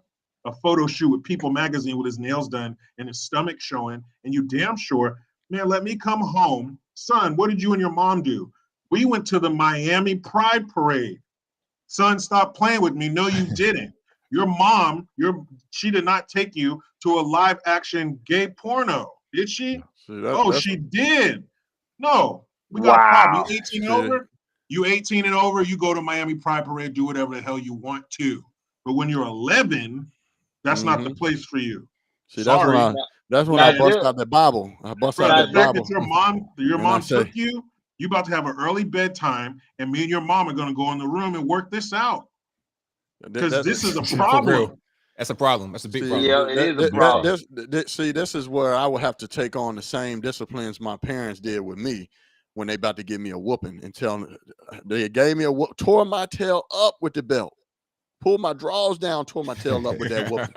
photo shoot with People magazine with his nails done and his stomach showing, and you damn sure, man, let me come home. Son, what did you and your mom do? We went to the Miami Pride Parade. Son, stop playing with me. No, you didn't. Your mom, she did not take you to a live action gay porno, did she? She did. No, we got a problem. You 18 and over? You 18 and over, you go to Miami Pride Parade, do whatever the hell you want to. But when you're 11, that's not the place for you. See, that's when I bust out the Bible. I bust out that Bible. Your mom took you. You about to have an early bedtime, and me and your mom are going to go in the room and work this out. Because this is a problem. That's a problem. That's a big problem. Yeah, it is a problem. This is where I would have to take on the same disciplines my parents did with me. When they about to give me a whooping and they gave me tore my tail up with the belt, pulled my drawers down, tore my tail up with that whooping,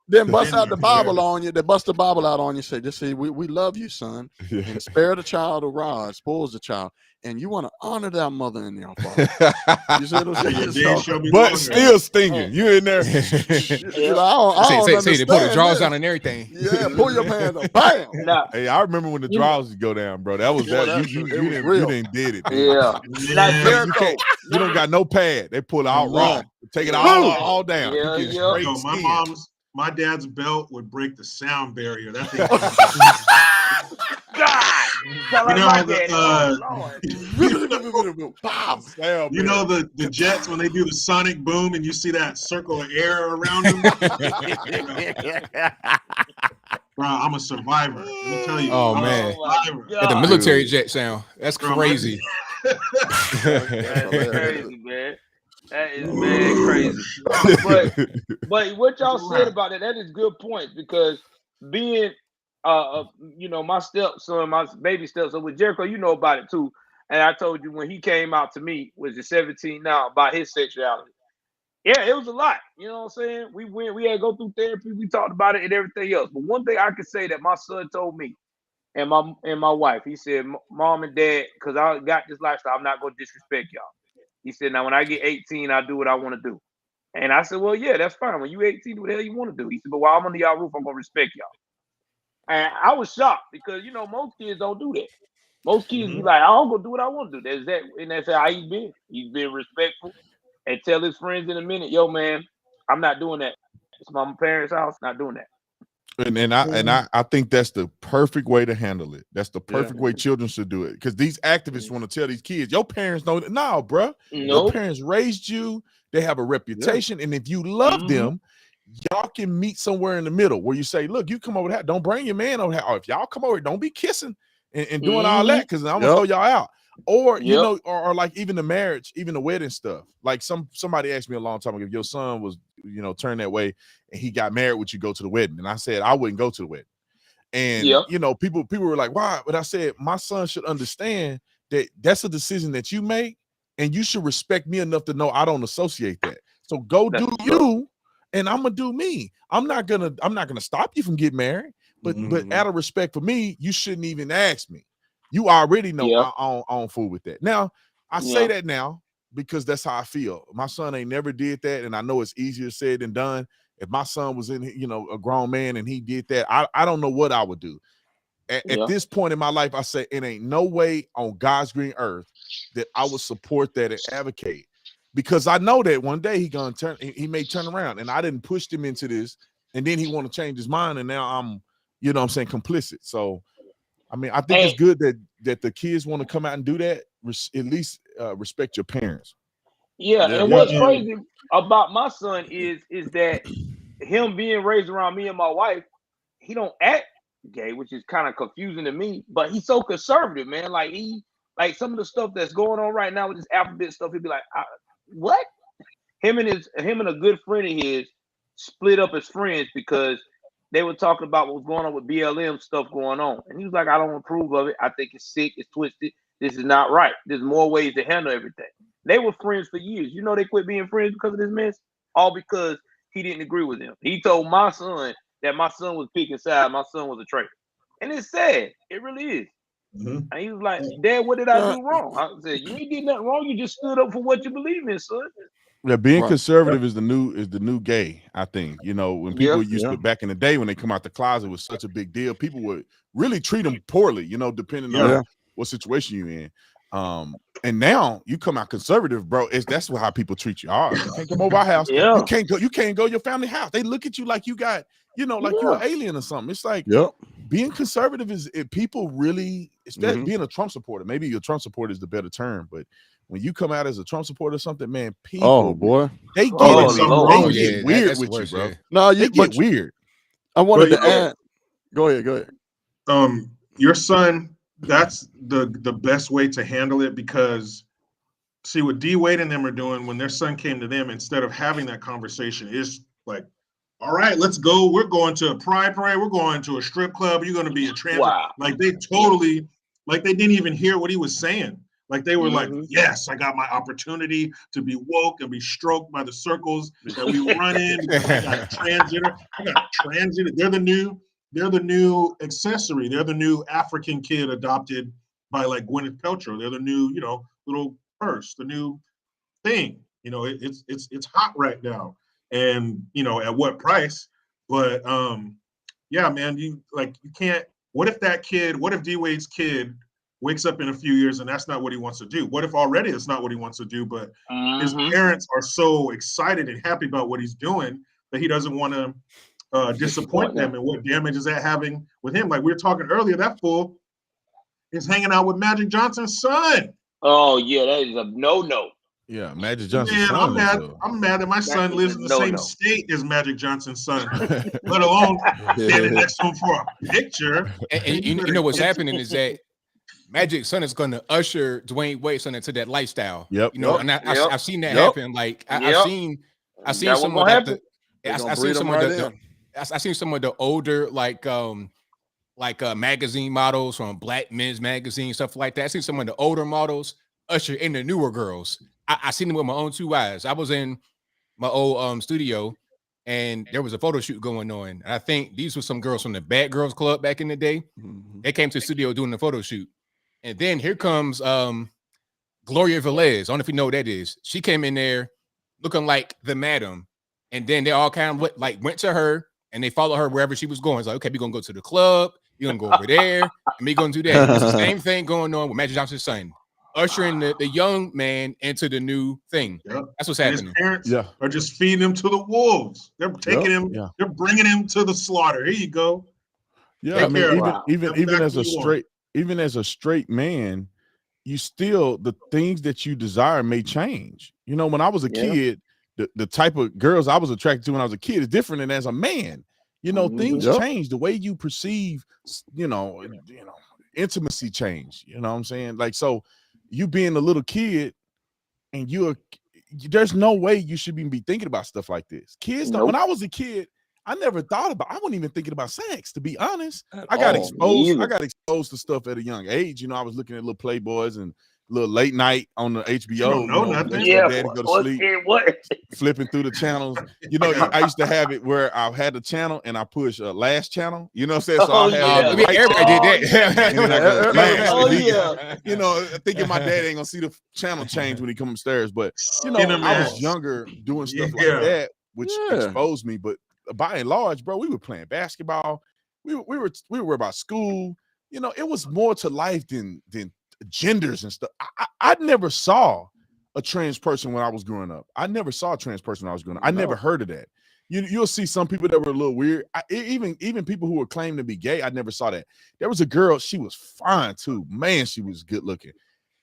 then bust out the Bible on you. They bust the Bible out on you. Say, we love you, son, and spare the child a rod, spoils the child. and you want to honor that mother and your father. You see what I'm saying? Your So, days shall be But longer. still stinging. You in there. you know, I don't say they understand put the drawers this. down and everything. Yeah, pull your pants up. Bam. Now, Hey, I remember when the drawers would go down, bro. That was Boy, that. it was real. You didn't did it. Man. yeah. Now, Man. Jericho. You don't got no pad. They pull it out raw. None. Take it Boom. all down. Yeah, You get yeah. straight Yo, skin. my dad's belt would break the sound barrier. That thing. God. Sound You like know, my the, daddy. Oh, Lord. Damn, You man. know the Jets when they do the sonic boom and you see that circle of air around them. Bro, I'm a survivor. Let me tell you. Oh, I'm man. a survivor. At the God. military jet sound. That's Bro, crazy. That's crazy, man. That is man crazy. But what y'all said about that is good points, because being you know, my stepson, my baby stepson with Jericho, you know about it too. And I told you when he came out to me, was it 17 now, about his sexuality. Yeah, it was a lot. You know what I'm saying? We had to go through therapy, we talked about it and everything else. But one thing I could say that my son told me and my wife, he said, Mom and Dad, because I got this lifestyle, I'm not gonna disrespect y'all. He said, now when I get 18, I'll do what I want to do. And I said, well, yeah, that's fine. When you 18, do what the hell you want to do. He said, but while I'm under y'all roof, I'm gonna respect y'all. And I was shocked because you know most kids don't do that. Most kids be like, I'm gonna do what I want to do. That's that, and that's how he's been. He's been respectful and tell his friends in a minute, yo, man, I'm not doing that. It's my parents' house, not doing that. And I think that's the perfect way to handle it. That's the perfect way children should do it. Because these activists want to tell these kids, your parents know that. No, bro. Your parents raised you. They have a reputation. And if you love them, y'all can meet somewhere in the middle where you say, look, you come over here. Don't bring your man over here. Or if y'all come over, don't be kissing and doing all that, because I'm gonna throw y'all out. Or you know, or like even the marriage, even the wedding stuff. Like somebody asked me a long time ago, if your son was, you know, turned that way and he got married, would you go to the wedding? And I said I wouldn't go to the wedding. And you know, people were like, why? But I said my son should understand that that's a decision that you make, and you should respect me enough to know I don't associate that. So go do you, and I'm gonna do me. I'm not gonna stop you from getting married, but out of respect for me, you shouldn't even ask me. You already know I don't fool with that. Now I say that now because that's how I feel. My son ain't never did that, and I know it's easier said than done. If my son was in, you know, a grown man and he did that, I don't know what I would do. At this point in my life, I say it ain't no way on God's green earth that I would support that and advocate, because I know that one day he may turn around, and I didn't push him into this, and then he want to change his mind, and now I'm, you know what I'm saying, complicit. So I mean, I think it's good that the kids want to come out and do that. At least respect your parents. And what's crazy about my son is that him being raised around me and my wife, he don't act gay, which is kind of confusing to me, but he's so conservative, man. Like some of the stuff that's going on right now with this alphabet stuff, he'd be like, what? Him and a good friend of his split up as friends because they were talking about what was going on with BLM stuff going on. And he was like, I don't approve of it. I think it's sick, it's twisted. This is not right. There's more ways to handle everything. They were friends for years. You know, they quit being friends because of this mess, all because he didn't agree with him. He told my son that my son was picking sides, my son was a traitor. And it's sad. It really is. And he was like, Dad, what did I do wrong? I said, you ain't did nothing wrong. You just stood up for what you believe in, son. Yeah, being conservative is the new gay, I think. You know, when people used to, back in the day when they come out the closet, it was such a big deal. People would really treat them poorly, you know, depending on what situation you're in. And now you come out conservative, bro. That's how people treat you. All right, you can't come over our house. You can't go to your family house. They look at you like you got, you know, like you're an alien or something. It's like being conservative is people really, especially being a Trump supporter. Maybe a Trump supporter is the better term, but when you come out as a Trump supporter or something, man, people they get weird with you, bro. No, they get weird. I wanted to add. Go ahead. Your son, that's the best way to handle it, because see what D Wade and them are doing when their son came to them, instead of having that conversation, is like, all right, let's go. We're going to a pride parade. We're going to a strip club. You're going to be a trans. Like they totally, like they didn't even hear what he was saying. Like they were like, yes, I got my opportunity to be woke and be stroked by the circles that we run in. I got transgender. They're the new accessory. They're the new African kid adopted by like Gwyneth Paltrow. They're the new, you know, little purse, the new thing. You know, it's hot right now, and you know at what price? But yeah, man, you can't. What if D-Wade's kid wakes up in a few years and that's not what he wants to do? What if already it's not what he wants to do, but his parents are so excited and happy about what he's doing that he doesn't want to disappoint them? And what damage is that having with him? Like we were talking earlier, that fool is hanging out with Magic Johnson's son. Oh yeah, that is a no-no. Yeah, Magic Johnson's Man, son. I'm mad that my son lives in the same state as Magic Johnson's son, let alone standing next to him for a picture. And you know what's happening is that Magic's son is going to usher Dwayne Wade's son into that lifestyle. Yep. You know, and I've seen that happen. Like I've seen some of that. I've seen some of the older like magazine models from Black Men's Magazine, stuff like that. I've seen some of the older models usher in the newer girls. I seen them with my own two eyes. I was in my old studio, and there was a photo shoot going on. And I think these were some girls from the Bad Girls Club back in the day. They came to the studio doing the photo shoot. And then here comes Gloria Velez. I don't know if you know what that is. She came in there looking like the madam. And then they all kind of went to her and they followed her wherever she was going. It's like, okay, we're going to go to the club. You're going to go over there. And we're going to do that. It's the same thing going on with Magic Johnson's son. Ushering the young man into the new thing. Yep. That's what's happening. His parents are just feeding him to the wolves. They're taking him. Yeah. They're bringing him to the slaughter. Here you go. Yeah, I mean, even as a straight man, you still the things that you desire may change. You know, when I was a kid, the type of girls I was attracted to when I was a kid is different than as a man. You know, things change. The way you perceive, intimacy change. You know what I'm saying? Like so. You being a little kid and there's no way you should even be thinking about stuff like this. Kids, when I was a kid, I never thought about, I wasn't even thinking about sex, to be honest. I got exposed to stuff at a young age. You know, I was looking at little Playboys and little late night on the HBO. Nothing. Daddy go to sleep, flipping through the channels. You know, I used to have it where I had a channel and I push last channel. You know what I'm saying? So I had everybody did that. You know, thinking my dad ain't gonna see the channel change when he come upstairs. But you know, I was younger doing stuff like that, which exposed me. But by and large, bro, we were playing basketball. We were about school. You know, it was more to life than genders and stuff. I never saw a trans person when I was growing up. I never saw a trans person when I was growing up. I never heard of that. You'll see some people that were a little weird. Even people who were claiming to be gay, I never saw that. There was a girl, she was fine too. Man, she was good looking.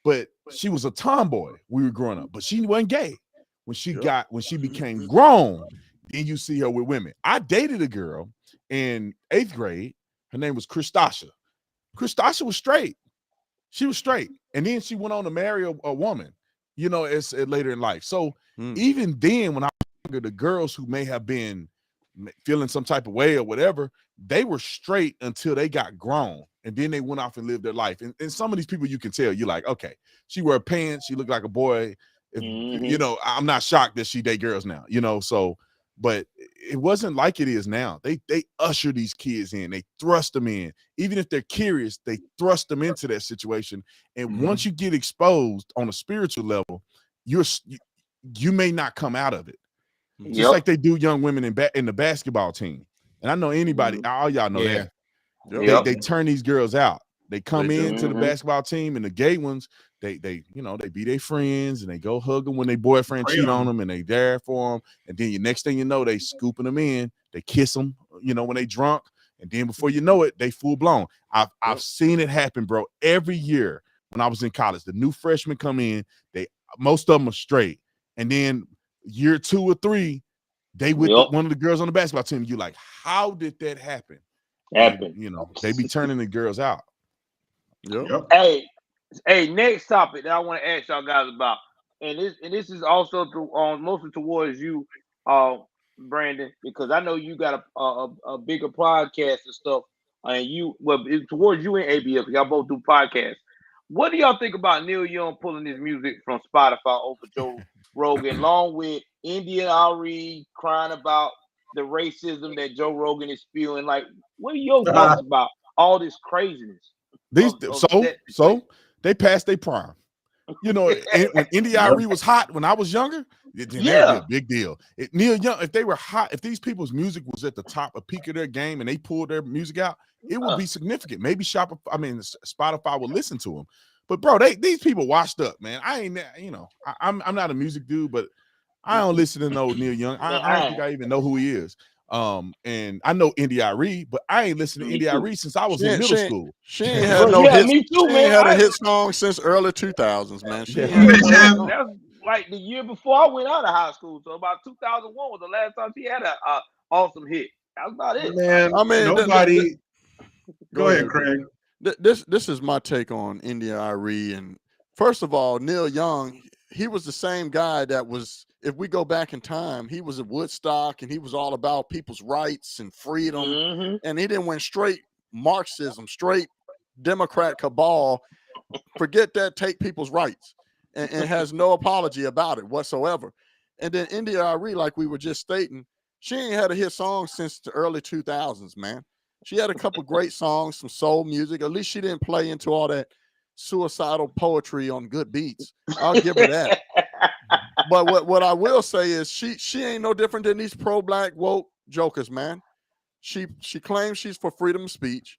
But she was a tomboy. We were growing up, but she wasn't gay. When she became grown, then you see her with women. I dated a girl in 8th grade. Her name was Christasha. Christasha was straight. She was straight, and then she went on to marry a woman, you know, as later in life. So even then, when I was younger, the girls who may have been feeling some type of way or whatever, they were straight until they got grown, and then they went off and lived their life. And some of these people, you can tell, you're like, okay, she wear pants, she looked like a boy. You know, I'm not shocked that she date girls now, you know. So, but it wasn't like it is now. They usher these kids in, they thrust them in. Even if they're curious, they thrust them into that situation. And once you get exposed on a spiritual level, you may not come out of it. Just like they do young women in the basketball team. And I know anybody, all y'all know that. They turn these girls out. They come into the basketball team, and the gay ones, they be their friends, and they go hug them when their boyfriend cheat on them, and they there for them. And then next thing you know, they scooping them in, they kiss them, you know, when they drunk, and then before you know it, they full blown. I've seen it happen, bro. Every year when I was in college, the new freshmen come in, most of them are straight, and then year 2 or 3, they with one of the girls on the basketball team. You like, how did that happen? And, you know, they be turning the girls out. Hey, next topic that I want to ask y'all guys about, and this is also mostly towards you, Brandon, because I know you got a bigger podcast and stuff, and it's towards you and ABF. Y'all both do podcasts. What do y'all think about Neil Young pulling his music from Spotify over Joe Rogan, along with India Ari crying about the racism that Joe Rogan is spewing? Like, what are your thoughts about all this craziness? So they passed their prime. You know, and when India.Arie was hot when I was younger, then that would be a big deal. Neil Young, if they were hot, if these people's music was at the top, a peak of their game, and they pulled their music out, it would be significant. Maybe Spotify would listen to them. But bro, these people washed up, man. I ain't, you know, I'm not a music dude, but I don't listen to no Neil Young. I don't think I even know who he is. And I know India.Arie, but I ain't listened to India.Arie since I was in middle school. She ain't had no hits. Me too, man. She ain't had a hit song since early 2000s, man. That's like the year before I went out of high school. So about 2001 was the last time she had an awesome hit. That's about it. Man, I mean, nobody. Go ahead, Craig. This is my take on India.Arie. And first of all, Neil Young, he was the same guy that was, if we go back in time, he was at Woodstock and he was all about people's rights and freedom. And he didn't went straight Marxism, straight Democrat cabal. Forget that, take people's rights, and has no apology about it whatsoever. And then India.Arie, like we were just stating, she ain't had a hit song since the early 2000s, man. She had a couple great songs, some soul music. At least she didn't play into all that suicidal poetry on good beats. I'll give her that. But what I will say is she ain't no different than these pro-black woke jokers, man. She claims she's for freedom of speech,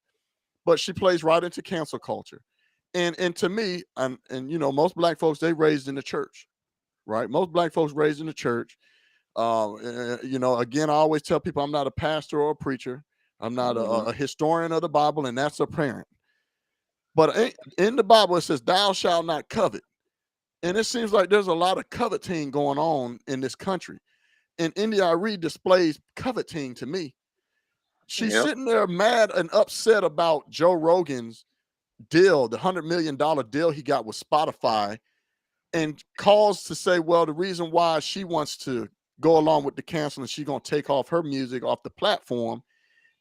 but she plays right into cancel culture. And to me, and you know, most black folks, they raised in the church, right? Most black folks raised in the church. You know, again, I always tell people I'm not a pastor or a preacher. I'm not a historian of the Bible, and that's apparent. But in the Bible, it says, thou shalt not covet. And it seems like there's a lot of coveting going on in this country. And India.Arie displays coveting to me. She's sitting there mad and upset about Joe Rogan's deal, the $100 million deal he got with Spotify, and calls to say, well, the reason why she wants to go along with the cancel and she's going to take off her music off the platform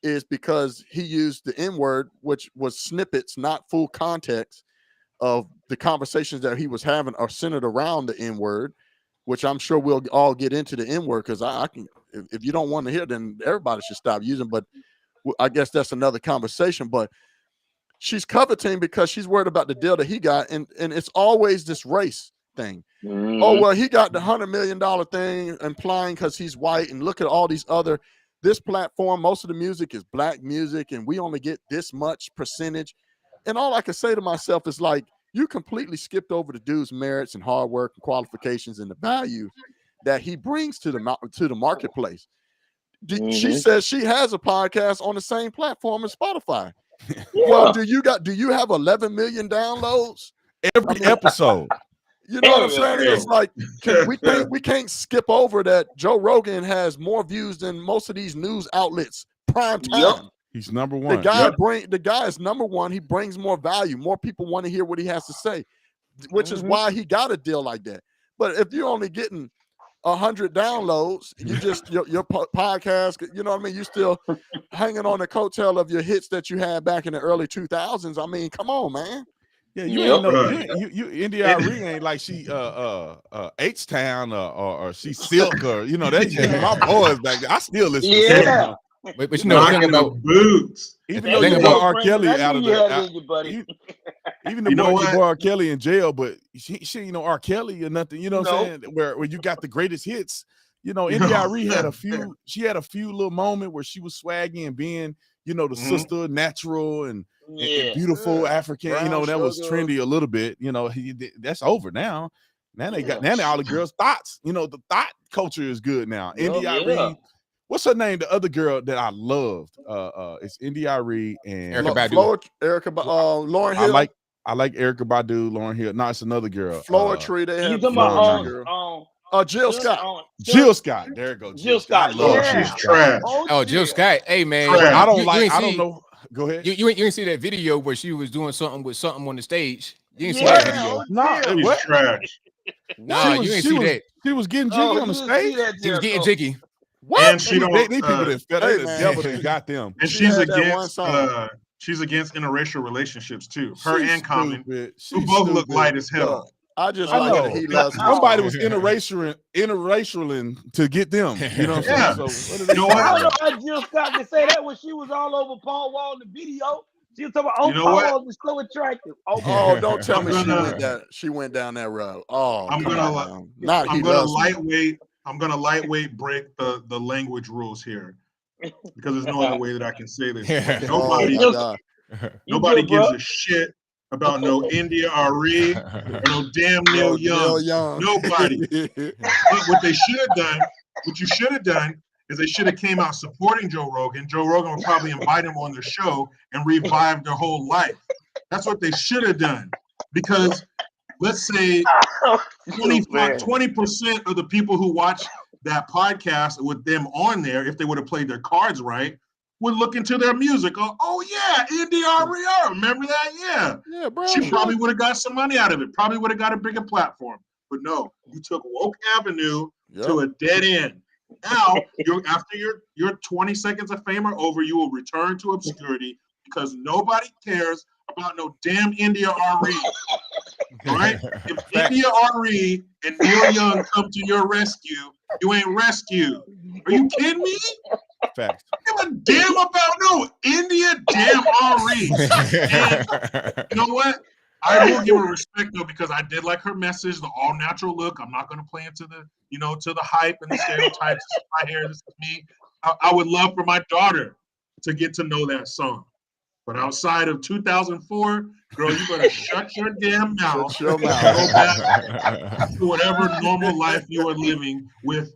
is because he used the N-word, which was snippets, not full context of the conversations that he was having are centered around the N-word, which I'm sure we'll all get into the N-word, because I can, if you don't want to hear, then everybody should stop using. But I guess that's another conversation. But she's coveting because she's worried about the deal that he got, and it's always this race thing. Oh, well, he got the $100 million thing, implying because he's white, and look at all these other. This platform, most of the music is black music, and we only get this much percentage. And all I can say to myself is, like, you completely skipped over the dude's merits and hard work and qualifications and the value that he brings to the marketplace. She says she has a podcast on the same platform as Spotify. Well, do you have 11 million downloads every episode? You know what I'm saying? It's like, we can't skip over that Joe Rogan has more views than most of these news outlets prime time. He's number one. The guy is number one. He brings more value. More people want to hear what he has to say, which is why he got a deal like that. But if you're only getting 100 downloads, you just your podcast, you know what I mean? You still hanging on the coattail of your hits that you had back in the early 2000s. I mean, come on, man. Yeah, you ain't know you India.Arie ain't like she H-Town or she Silk, or you know, that's my boys back there. I still listen to them. But you know, the thing about boots. Even though you brought R. Kelly out of the even the boy R. Kelly in jail, but she ain't no R. Kelly or nothing, you know what I'm saying? Where you got the greatest hits. You know, India.Arie had a few, she had a few little moments where she was swaggy and being, you know, the sister, natural and beautiful African, brown, you know, that was trendy a little bit. You know, that's over now. Now they got all the girls' thoughts. You know, the thought culture is good now. India.Arie. What's her name? The other girl that I loved. It's India.Arie and Erykah Badu. Lauryn Hill. I like Erykah Badu, Lauryn Hill. No, it's another girl. Floetry. They have Jill Scott. Jill Scott. There it goes. Jill Scott. She's trash. Jill Scott. Hey man, I don't know. Go ahead. You didn't see that video where she was doing something with something on the stage. You didn't see that video. No, she's trash. No, you didn't see that. She was getting jiggy on the stage. She was getting jiggy. What? And she don't. These people that the devil that got them. And she's against interracial relationships too. Her and Common, who both look light as hell. I just like he loves somebody was interracialing to get them. You know what I'm saying? So I don't know how Jill Scott can say that when she was all over Paul Wall in the video. She was talking about, You know what? is so attractive. Oh, don't tell me I'm she went down that road. Oh, I'm come gonna on now. Not I'm he gonna loves me. lightweight break the language rules here because there's no other way that I can say this. Yeah. But Oh nobody my God. nobody good, gives bro. a shit about no India Ari or no damn Neil Neil Young. Young. Nobody. But what they should have done, what you should have done, is they should have came out supporting Joe Rogan. Joe Rogan would probably invite him on the show and revive their whole life. That's what they should have done. Because let's say 20% of the people who watch that podcast with them on there, if they would have played their cards right, would look into their music. Oh yeah, NDRER, remember that? Yeah. Yeah, bro. She probably would have got some money out of it. Probably would have got a bigger platform. But no, you took Woke Avenue to a dead end. Now, after your 20 seconds of fame are over, you will return to obscurity because nobody cares about no damn India RE. All right? If India RE and Neil Young come to your rescue, you ain't rescued. Are you kidding me? Facts. Give a damn about no India damn RE. And you know what? I will give her respect though because I did like her message, the all natural look. I'm not going to play into the, to the hype and the stereotypes. This is my hair, this is me. I would love for my daughter to get to know that song. But outside of 2004, girl, you better shut your damn mouth. Shut your mouth. Go back to whatever normal life you are living with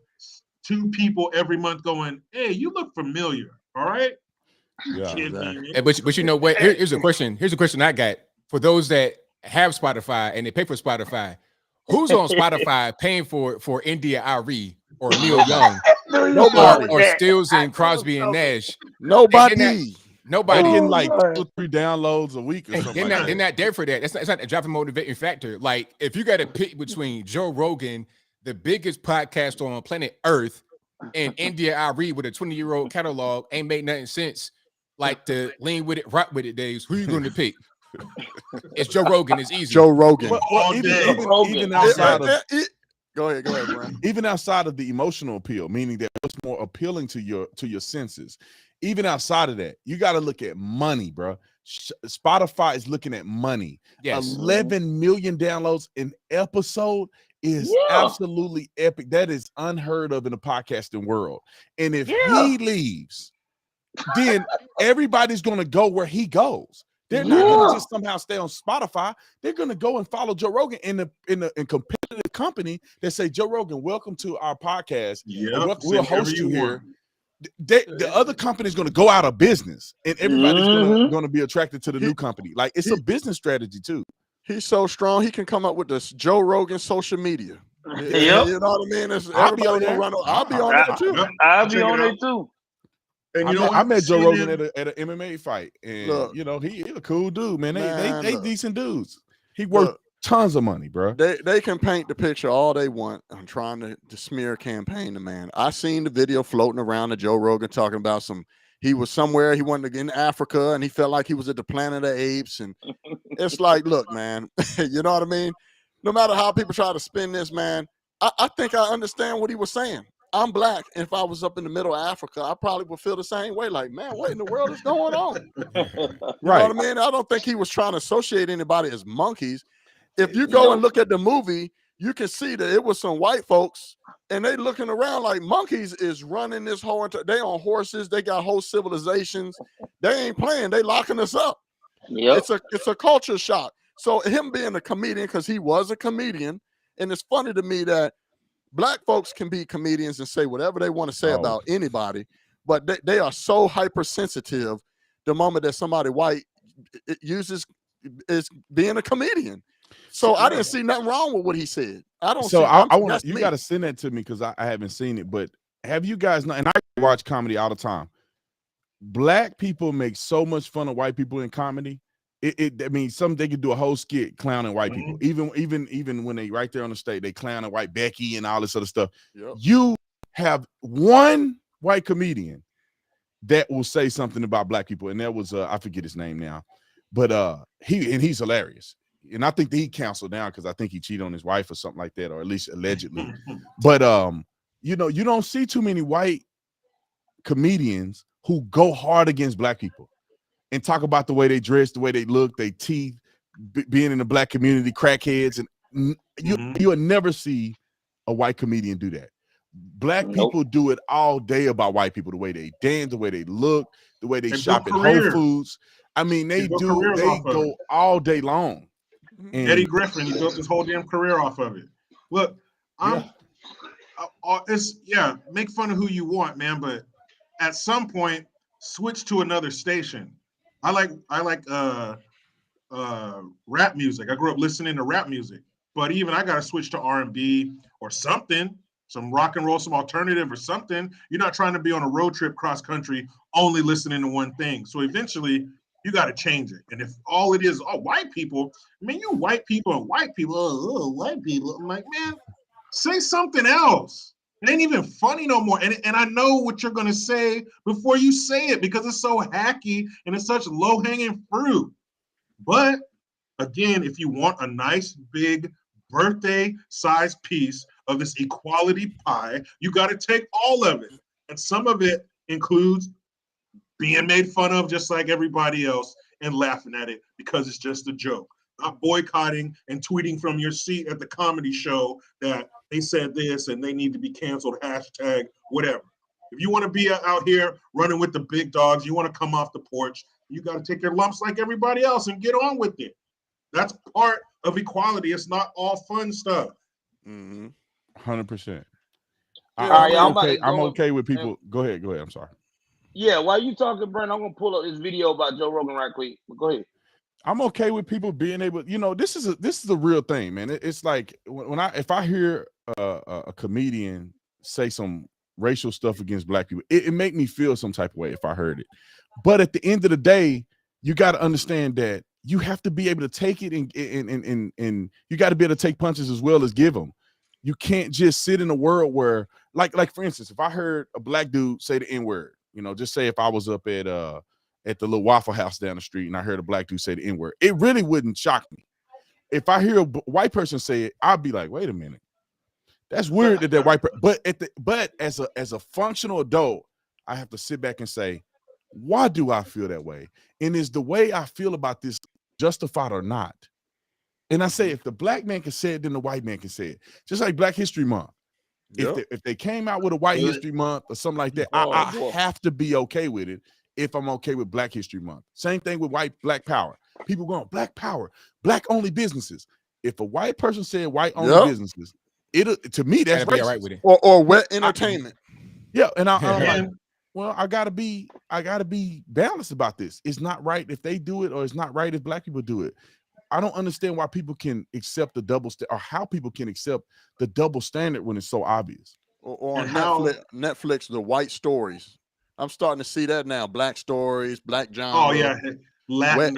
2 people every month going, hey, you look familiar. All right? Yeah, exactly. But you know what? Here's a question. Here's a question I got for those that have Spotify and they pay for Spotify. Who's on Spotify paying for India Ari or Neil Young or Stills and Crosby and Nash? Nobody. Nobody. They're getting like 2 or 3 downloads a week or something like that. They're not there for that. It's not a driving motivating factor. Like if you got to pick between Joe Rogan, the biggest podcast on planet Earth, and India Ari with a 20-year-old catalog, ain't make nothing sense. Like to lean with it, rock with it days. Who you going to pick? It's Joe Rogan. It's easy. Joe Rogan. Well, even outside of Go ahead, Brian. even outside of the emotional appeal, meaning that what's more appealing to your senses. Even outside of that, you got to look at money, bro. Spotify is looking at money. Yes. 11 million downloads an episode is absolutely epic. That is unheard of in the podcasting world. And if he leaves, then everybody's going to go where he goes. They're not going to just somehow stay on Spotify. They're going to go and follow Joe Rogan in a competitive company that say, Joe Rogan, welcome to our podcast. We'll host you here. The other company is going to go out of business, and everybody's going to be attracted to the new company. Like it's a business strategy too. He's so strong, he can come up with this Joe Rogan social media. Yep. You know what I mean? I'll be on there. I'll be on there too. I'll be on there too. And I met Joe Rogan at an MMA fight, and Look, he's a cool dude, man. They look. decent dudes. He worth tons of money, bro. They can paint the picture all they want. I'm trying to smear campaign the man. I seen the video floating around of Joe Rogan talking about he was somewhere, he wanted to get in Africa, and he felt like he was at the Planet of Apes. And it's like, look, man, you know what I mean? No matter how people try to spin this, man, I think I understand what he was saying. I'm black, and if I was up in the middle of Africa, I probably would feel the same way. Like, man, what in the world is going on? You know what I mean? I don't think he was trying to associate anybody as monkeys. If you go and look at the movie, you can see that it was some white folks, and they looking around like monkeys is running this whole they on horses. They got whole civilizations. They ain't playing. They locking us up. Yep. It's a culture shock. So him being a comedian, because he was a comedian, and it's funny to me that black folks can be comedians and say whatever they want to say about anybody, but they are so hypersensitive the moment that somebody white is being a comedian. So I didn't see nothing wrong with what he said. I don't. So I want you got to send that to me because I haven't seen it. But have you guys know? And I watch comedy all the time. Black people make so much fun of white people in comedy. I mean, they could do a whole skit clowning white people. Even when they right there on the stage, they clowning white Becky and all this other stuff. Yep. You have one white comedian that will say something about black people, and that was I forget his name now, but he's hilarious. And I think that he canceled down because I think he cheated on his wife or something like that, or at least allegedly. But you don't see too many white comedians who go hard against black people. and talk about the way they dress, the way they look, their teeth, being in the black community, crackheads, and you'll never see a white comedian do that. Black people do it all day about white people, the way they dance, the way they look, the way they shop at Whole Foods. I mean, they go all day long. And Eddie Griffin, he built his whole damn career off of it. Look, make fun of who you want, man, but at some point, switch to another station. I like rap music. I grew up listening to rap music, but even I gotta switch to R&B or something, some rock and roll, some alternative or something. You're not trying to be on a road trip cross country only listening to one thing. So eventually you got to change it. And if all it is, white people, I mean, you white people and white people, white people. I'm like, man, say something else. It ain't even funny no more. And I know what you're going to say before you say it because it's so hacky and it's such low-hanging fruit. But again, if you want a nice big birthday size piece of this equality pie, you got to take all of it. And some of it includes being made fun of just like everybody else and laughing at it because it's just a joke. Not boycotting and tweeting from your seat at the comedy show that they said this and they need to be canceled, hashtag, whatever. If you want to be out here running with the big dogs, you want to come off the porch, you got to take your lumps like everybody else and get on with it. That's part of equality. It's not all fun stuff. 100%. I'm okay with people. Go ahead. I'm sorry. Yeah, while you talking, Brent, I'm gonna pull up this video about Joe Rogan right quick. Go ahead. I'm okay with people being able, this is a real thing, man. It's like if I hear a comedian say some racial stuff against black people, it make me feel some type of way if I heard it. But at the end of the day, you got to understand that you have to be able to take it and you got to be able to take punches as well as give them. You can't just sit in a world where, like for instance, if I heard a black dude say the N-word, just say if I was up at the little Waffle House down the street and I heard a black dude say the N-word, it really wouldn't shock me. If I hear a white person say it, I'd be like, wait a minute, that's weird that white person. But as a functional adult, I have to sit back and say, why do I feel that way? And is the way I feel about this justified or not? And I say, if the black man can say it, then the white man can say it. Just like Black History Month. Yep. If they came out with a White History Month or something like that, I have to be okay with it if I'm okay with Black History Month. Same thing with Black Power. People going, Black Power, Black-only businesses. If a white person said white-only businesses, to me, that's racist. Right with it. Or wet entertainment. And I'm like, well, I gotta be balanced about this. It's not right if they do it, or it's not right if black people do it. I don't understand why people can accept the double or how people can accept the double standard when it's so obvious. Or on Netflix, the white stories. I'm starting to see that now. Black stories, Black John. Oh yeah, Latin,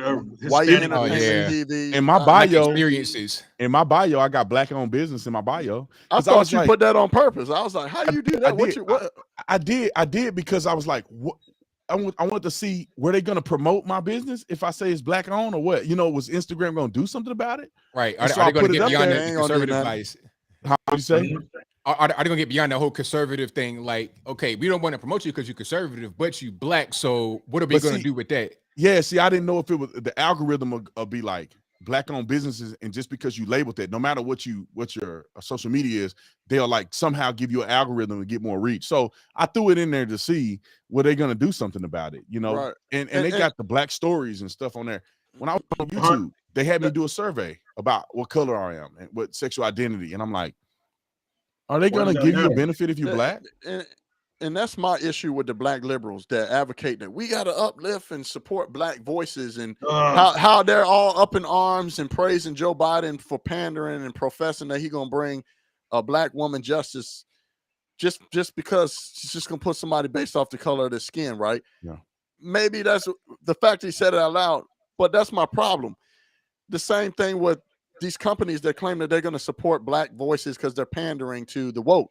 white entertainment TV. In my bio, experiences. In my bio, I got black-owned business in my bio. I thought you put that on purpose. I was like, how do you do that? I did because I was like, what? I want to see, were they going to promote my business if I say it's black owned or what? Was Instagram going to do something about it? Right. Are they going to get beyond the conservative advice? How do you say? Are they going to get beyond the whole conservative thing? Like, okay, we don't want to promote you because you're conservative, but you black. So what are we going to do with that? Yeah. See, I didn't know if it was the algorithm will be like black owned businesses, and just because you labeled that, no matter what your social media is, they'll like somehow give you an algorithm to get more reach. So I threw it in there to see were they going to do something about it, Right. And they got the black stories and stuff on there. When I was on YouTube, they had me do a survey about what color I am and what sexual identity, and I'm like, are they going to give you a benefit if you're black? And that's my issue with the black liberals that advocate that we got to uplift and support black voices, and how they're all up in arms and praising Joe Biden for pandering and professing that he's going to bring a black woman justice just because she's just going to put somebody based off the color of their skin, right? Yeah. Maybe that's the fact he said it out loud, but that's my problem. The same thing with these companies that claim that they're going to support black voices because they're pandering to the woke.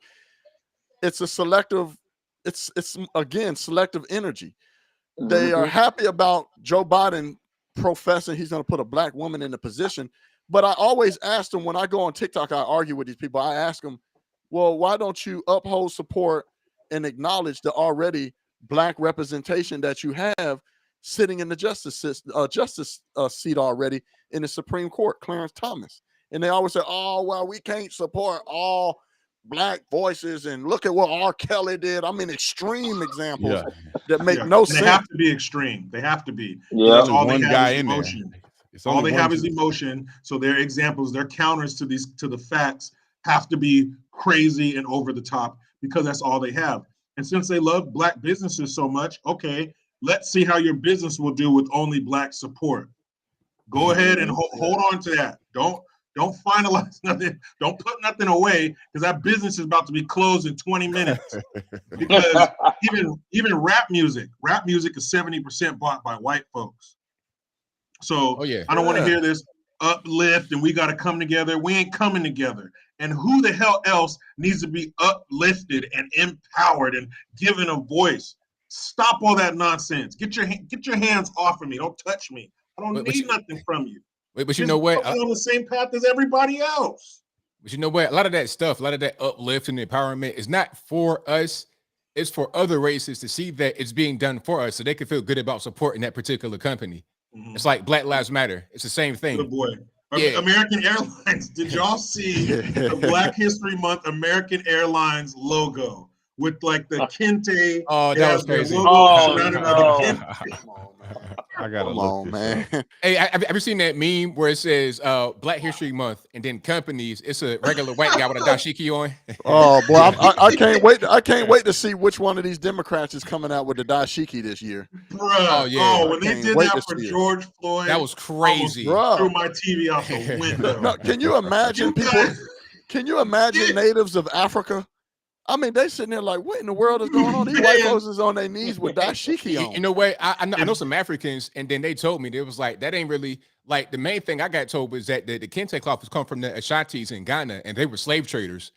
It's a selective. It's again selective energy. They are happy about Joe Biden professing he's going to put a black woman in the position, but I always ask them when I go on TikTok, I argue with these people. I ask them, well, why don't you uphold, support, and acknowledge the already black representation that you have sitting in the justice seat already in the Supreme Court, Clarence Thomas. And they always say, oh, well, we can't support all black voices, and look at what R. Kelly did. I mean, extreme examples that make no sense. They have to be extreme. They have to be. Yeah. That's all one they guy have is in emotion. there. All they have is emotion. So their examples, their counters to the facts have to be crazy and over the top, because that's all they have. And since they love black businesses so much, okay, let's see how your business will do with only black support. Go ahead and hold on to that. Don't finalize nothing. Don't put nothing away, because that business is about to be closed in 20 minutes. Because even rap music is 70% bought by white folks. So I don't want to hear this uplift and we got to come together. We ain't coming together. And who the hell else needs to be uplifted and empowered and given a voice? Stop all that nonsense. Get your hands off of me. Don't touch me. I don't need nothing from you. But you know what? I'm on the same path as everybody else. But you know what? A lot of that stuff, a lot of that uplift and empowerment is not for us. It's for other races to see that it's being done for us, so they can feel good about supporting that particular company. Mm-hmm. It's like Black Lives Matter. It's the same thing. Good boy. Yeah. American Airlines. Did y'all see the Black History Month American Airlines logo with like the Kente? Oh, that was crazy. I gotta look this up. Hey, have you seen that meme where it says Black History Month and then companies? It's a regular white guy with a dashiki on. Oh boy, I can't wait! I can't wait to see which one of these Democrats is coming out with the dashiki this year. Bruh. Oh yeah. Oh, when they did that for George Floyd, that was crazy. Threw my TV out the window. No, can you imagine people? Can you imagine natives of Africa? I mean, they sitting there like, what in the world is going on? These white folks is on their knees with dashiki on. You know what? I know some Africans, and then they told me, they was like, that ain't really, like, the main thing I got told was that the Kente cloth was come from the Ashantis in Ghana, and they were slave traders.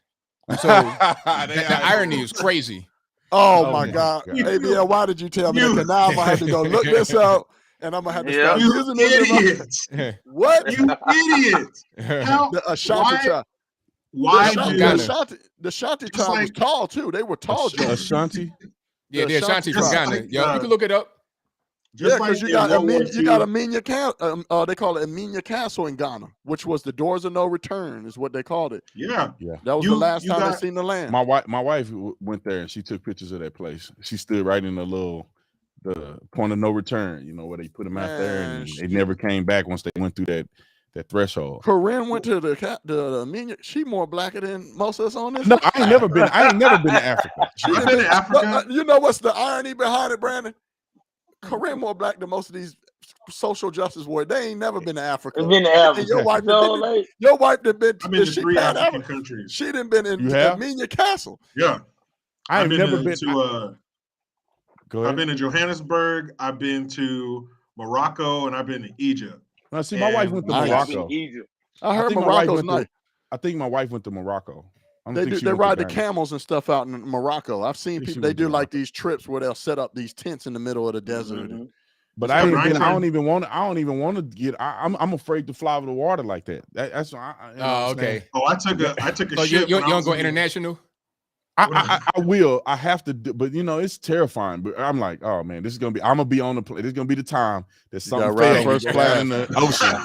So the irony is crazy. Oh my God. ABL, why did you tell me that? Because now I'm going to have to go look this up, and I'm going to have to start using this. What? You idiots. The Ashanti tribe. Why the Ashanti tribe was tall too? They were tall. Ashanti, yeah, the Ashanti from Ghana. Yeah, you can look it up. Yeah, because you got Amina Castle. They call it Amina Castle in Ghana, which was the doors of no return, is what they called it. Yeah. That was the last time they seen the land. My wife went there and she took pictures of that place. She stood right in the point of no return. You know, where they put them out there, and they never came back once they went through that threshold. Corinne went to the Amina. She more blacker than most of us on this. No, I ain't never been to Africa. I've been to Africa. You know what's the irony behind it, Brandon? Corinne more black than most of these social justice warriors. They ain't never been to Africa. Been to Africa. And your wife did been. I've been to 3 African countries. She didn't been in Amina Castle. Yeah, I've never been to. I've been to Johannesburg. I've been to Morocco, and I've been to Egypt. Now, see, my wife went to Morocco. I heard Morocco's nice. I think my wife went to Morocco. They ride the camels and stuff out in Morocco. I've seen people. They do like these trips where they'll set up these tents in the middle of the desert. Mm-hmm. But I don't even want to get. I'm afraid to fly over the water like that. That's okay. Oh, I took a so ship. You don't go international? I will. I have to do, but it's terrifying. But I'm like, oh man, this is gonna be. I'm gonna be on the plane. This is gonna be the time that something fails first class in the ocean.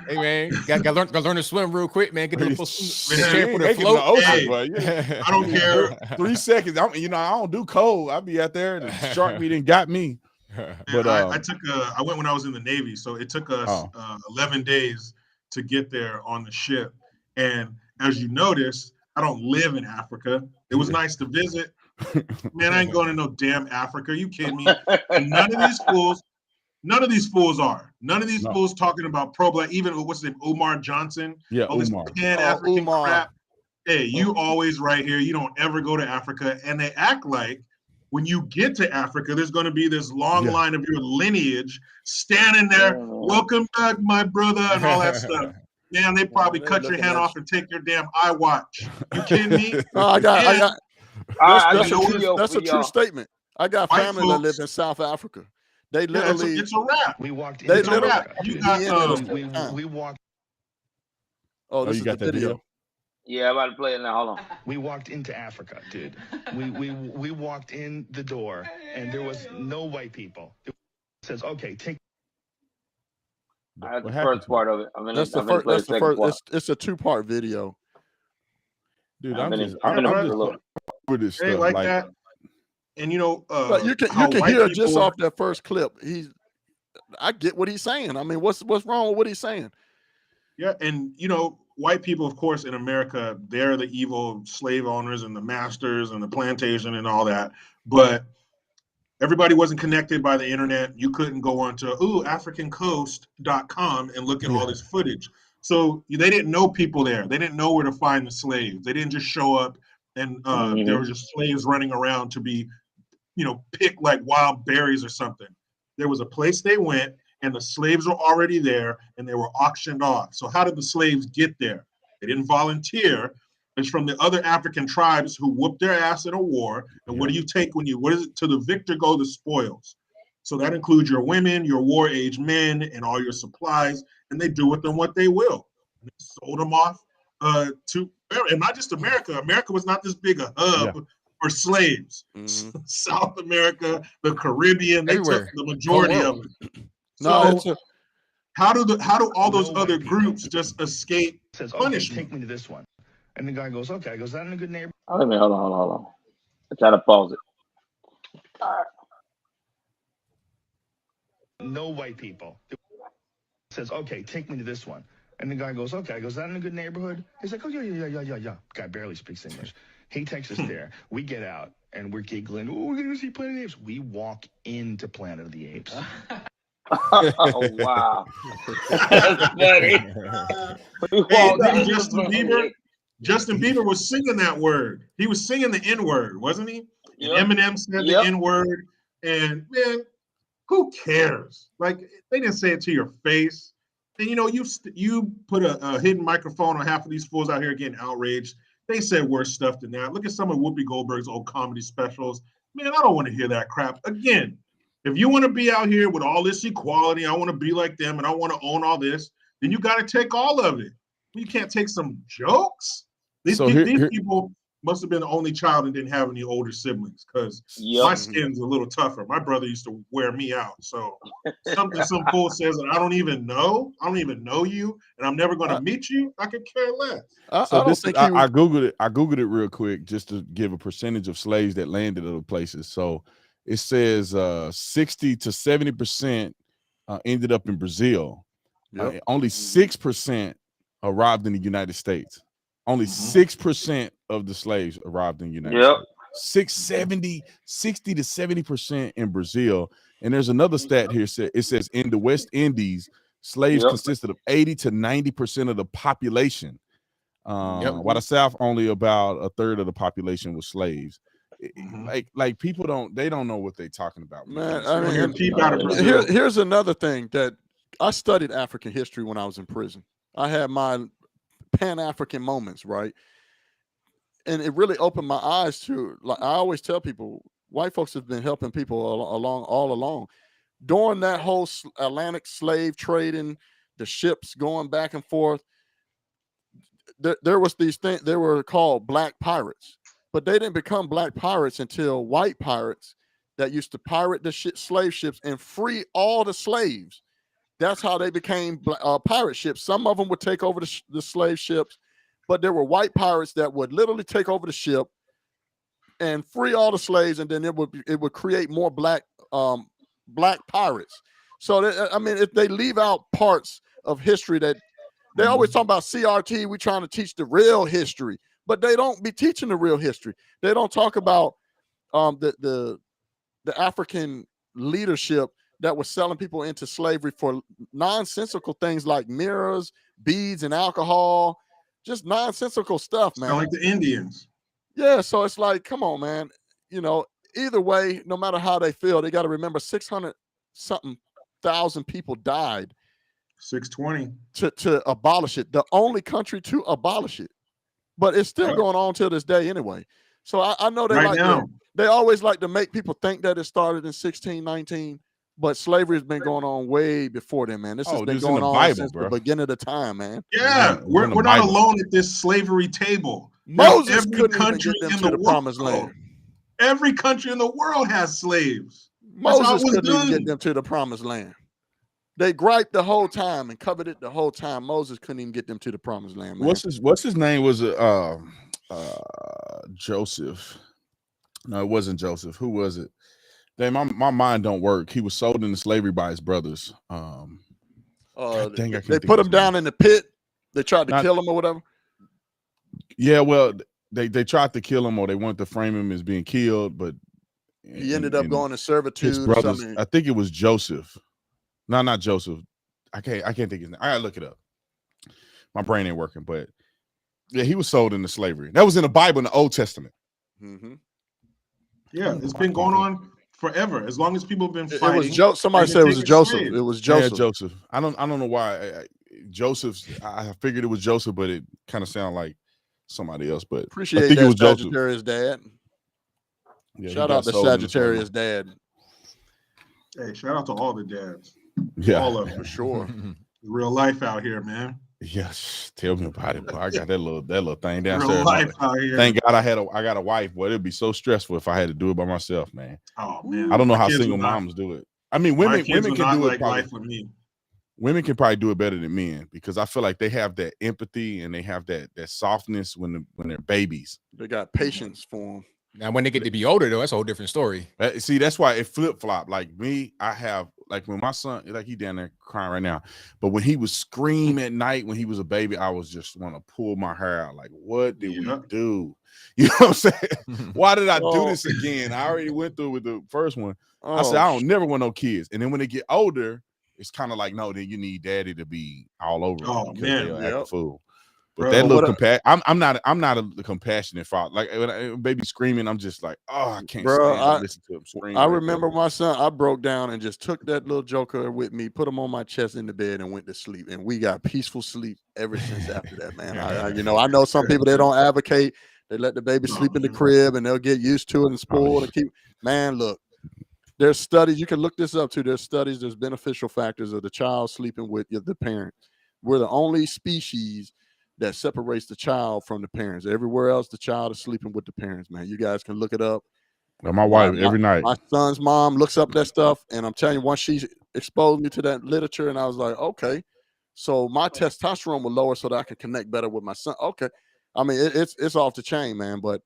Hey man, gotta learn to swim real quick, man. Get the float. I don't care. 3 seconds. I don't do cold. I'll be out there. And the shark meat ain't got me. But I went when I was in the Navy, so it took us 11 days to get there on the ship. And as you notice, I don't live in Africa. It was nice to visit. Man, I ain't going to no damn Africa. Are you kidding me? And none of these fools are. None of these fools talking about pro-black. Even what's his name, Umar Johnson. Yeah, all this Pan-African crap. Hey, you always right here. You don't ever go to Africa. And they act like when you get to Africa, there's going to be this long line of your lineage standing there. Welcome back, my brother, and all that stuff. Man, they probably cut your hand off and take your damn iWatch. You kidding me? That's a true statement. I got family that live in South Africa. They literally. It's a wrap. We walked. It's a wrap. You got we walked. Oh, this is the video. Yeah, I'm about to play it now. Hold on. We walked into Africa, dude. We walked in the door, and there was no white people. Says, okay, take. That's What the happened first to part of it. I'm That's the gonna first. play That's the the second first. part. It's a 2-part video. Dude, I'm I'm gonna just I'm Yeah, gonna brother. look. over this It ain't stuff. like Like, that. And you know, But you how can white hear just people, off that first clip. I get what he's saying. I mean, what's wrong with what he's saying? yeah, and you know, white people, of course, in America, they're the evil slave owners and the masters and the plantation and all that. But everybody wasn't connected by the internet. You couldn't go onto africancoast.com and look at all this footage. So they didn't know people there. They didn't know where to find the slaves. They didn't just show up and there were just slaves running around to be, you know, picked like wild berries or something. There was a place they went and the slaves were already there and they were auctioned off. So how did the slaves get there? They didn't volunteer. It's from the other African tribes who whooped their ass in a war. And what do you take what is it? To the victor go the spoils. So that includes your women, your war-age men, and all your supplies. And they do with them what they will. And they sold them off to, and not just America. America was not this big a hub for slaves. Mm-hmm. South America, the Caribbean, they Everywhere. took the majority Whole of world. it. No, So how do all those No other white people. groups just escape Says, okay, punishment? take me to this one. And the guy goes, okay. I goes, is that in a good neighborhood? Wait a minute, hold on. I'm trying to pause it. No white people. Says, okay, take me to this one. And the guy goes, okay. I goes, is that in a good neighborhood? He's like, oh, yeah. Guy barely speaks English. He takes us there. We get out, and we're giggling. Oh, we're going to see Planet of the Apes. We walk into Planet of the Apes. Oh wow, that's funny. Hey, then Justin Bieber was singing that word. He was singing the N-word, wasn't he? And Eminem said the N-word. And man, who cares? Like, they didn't say it to your face. And you know, you put a hidden microphone on half of these fools out here getting outraged. They said worse stuff than that. Look at some of Whoopi Goldberg's old comedy specials. Man, I don't want to hear that crap again. If you want to be out here with all this equality, I want to be like them and I want to own all this, then you got to take all of it. You can't take some jokes. These people must have been the only child and didn't have any older siblings because my skin's a little tougher. My brother used to wear me out. So some fool says that I don't even know you and I'm never going to meet you, I could care less. I Googled it real quick just to give a percentage of slaves that landed other places. So it says 60 to 70% ended up in Brazil. Only 6% arrived in the United States. Only 6% of the slaves arrived in the United States. 60 to 70% in Brazil. And there's another stat here. It says in the West Indies, slaves consisted of 80 to 90% of the population. While the South, only about a third of the population was slaves. Like people don't know what they're talking about. Man, I mean, here's another thing that I studied African history when I was in prison. I had my Pan-African moments, right? And it really opened my eyes to, like I always tell people, white folks have been helping people all along. During that whole Atlantic slave trading, the ships going back and forth, there was these things, they were called black pirates. But they didn't become black pirates until white pirates that used to pirate the slave ships and free all the slaves. That's how they became pirate ships. Some of them would take over the slave ships, but there were white pirates that would literally take over the ship and free all the slaves, and then it would create more black pirates. So I mean, if they leave out parts of history that they always talk about CRT, we trying to teach the real history. But they don't be teaching the real history. They don't talk about the African leadership that was selling people into slavery for nonsensical things like mirrors, beads, and alcohol. Just nonsensical stuff, man. Sound like the Indians. Yeah, so it's like, come on, man. You know, either way, no matter how they feel, they got to remember 600-something thousand people died. 620 to abolish it. The only country to abolish it. But it's still going on till this day anyway. So I know they always like to make people think that it started in 1619, but slavery has been going on way before then, man. This has been going on since the beginning of the time, man. Yeah, we're not alone at this slavery table. Moses couldn't even get them to the promised land. Every country in the world has slaves. Moses couldn't even get them to the promised land. They griped the whole time and coveted the whole time. Moses couldn't even get them to the promised land, man. What's his name? Was it Joseph? No, it wasn't Joseph. Who was it? Dang, my mind don't work. He was sold into slavery by his brothers. They put him down in the pit. They tried to kill him or whatever. Yeah, well, they tried to kill him, or they wanted to frame him as being killed, but he ended up going to servitude. His brothers, I think it was Joseph. No, not Joseph. I can't think his name. I gotta look it up. My brain ain't working, but yeah, he was sold into slavery. That was in the Bible in the Old Testament. Mm-hmm. Yeah, it's been going on forever. As long as people have been fighting. It was somebody said it was Joseph. It was Joseph. Yeah, Joseph. I don't know why. Joseph's. I figured it was Joseph, but it kind of sounded like somebody else. But appreciate I think that, it was Sagittarius dad. Yeah, shout out to Sagittarius dad. Hey, shout out to all the dads. Yeah, all of them for sure. Real life out here, man. Yes, tell me about it. Bro. I got that little thing downstairs. Real life out here. Thank God I got a wife. Boy, it'd be so stressful if I had to do it by myself, man. Oh man, I don't know how single moms do it. I mean, women can do it. Life with me. Women can probably do it better than men because I feel like they have that empathy and they have that softness when they're babies. They got patience for them. Now, when they get to be older, though, that's a whole different story. See, that's why it flip-flop. Like me, I have, like when my son, like he down there crying right now, but when he was screaming at night when he was a baby, I was just want to pull my hair out. Like, what did we do? You know what I'm saying? Why did I do this again? I already went through with the first one. I said, I don't never want no kids. And then when they get older, it's kind of like, no, then you need daddy to be all over. Oh man, they'll act a fool. But that little compassion, I'm not a compassionate father. Like when a baby screaming, I'm just like, oh, I can't stand to listen to him scream. I remember my son, I broke down and just took that little joker with me, put him on my chest in the bed and went to sleep. And we got peaceful sleep ever since after that, man. I know some people, they don't advocate. They let the baby sleep in the crib and they'll get used to it and spoiled and keep, man, look, there's studies, you can look this up too. There's studies, there's beneficial factors of the child sleeping with the parent. We're the only species that separates the child from the parents. Everywhere else, the child is sleeping with the parents, man. You guys can look it up. My wife, every night. My son's mom looks up that stuff, and I'm telling you, once she exposed me to that literature, and I was like, okay, so my testosterone was lower so that I could connect better with my son. Okay. I mean, it's off the chain, man. But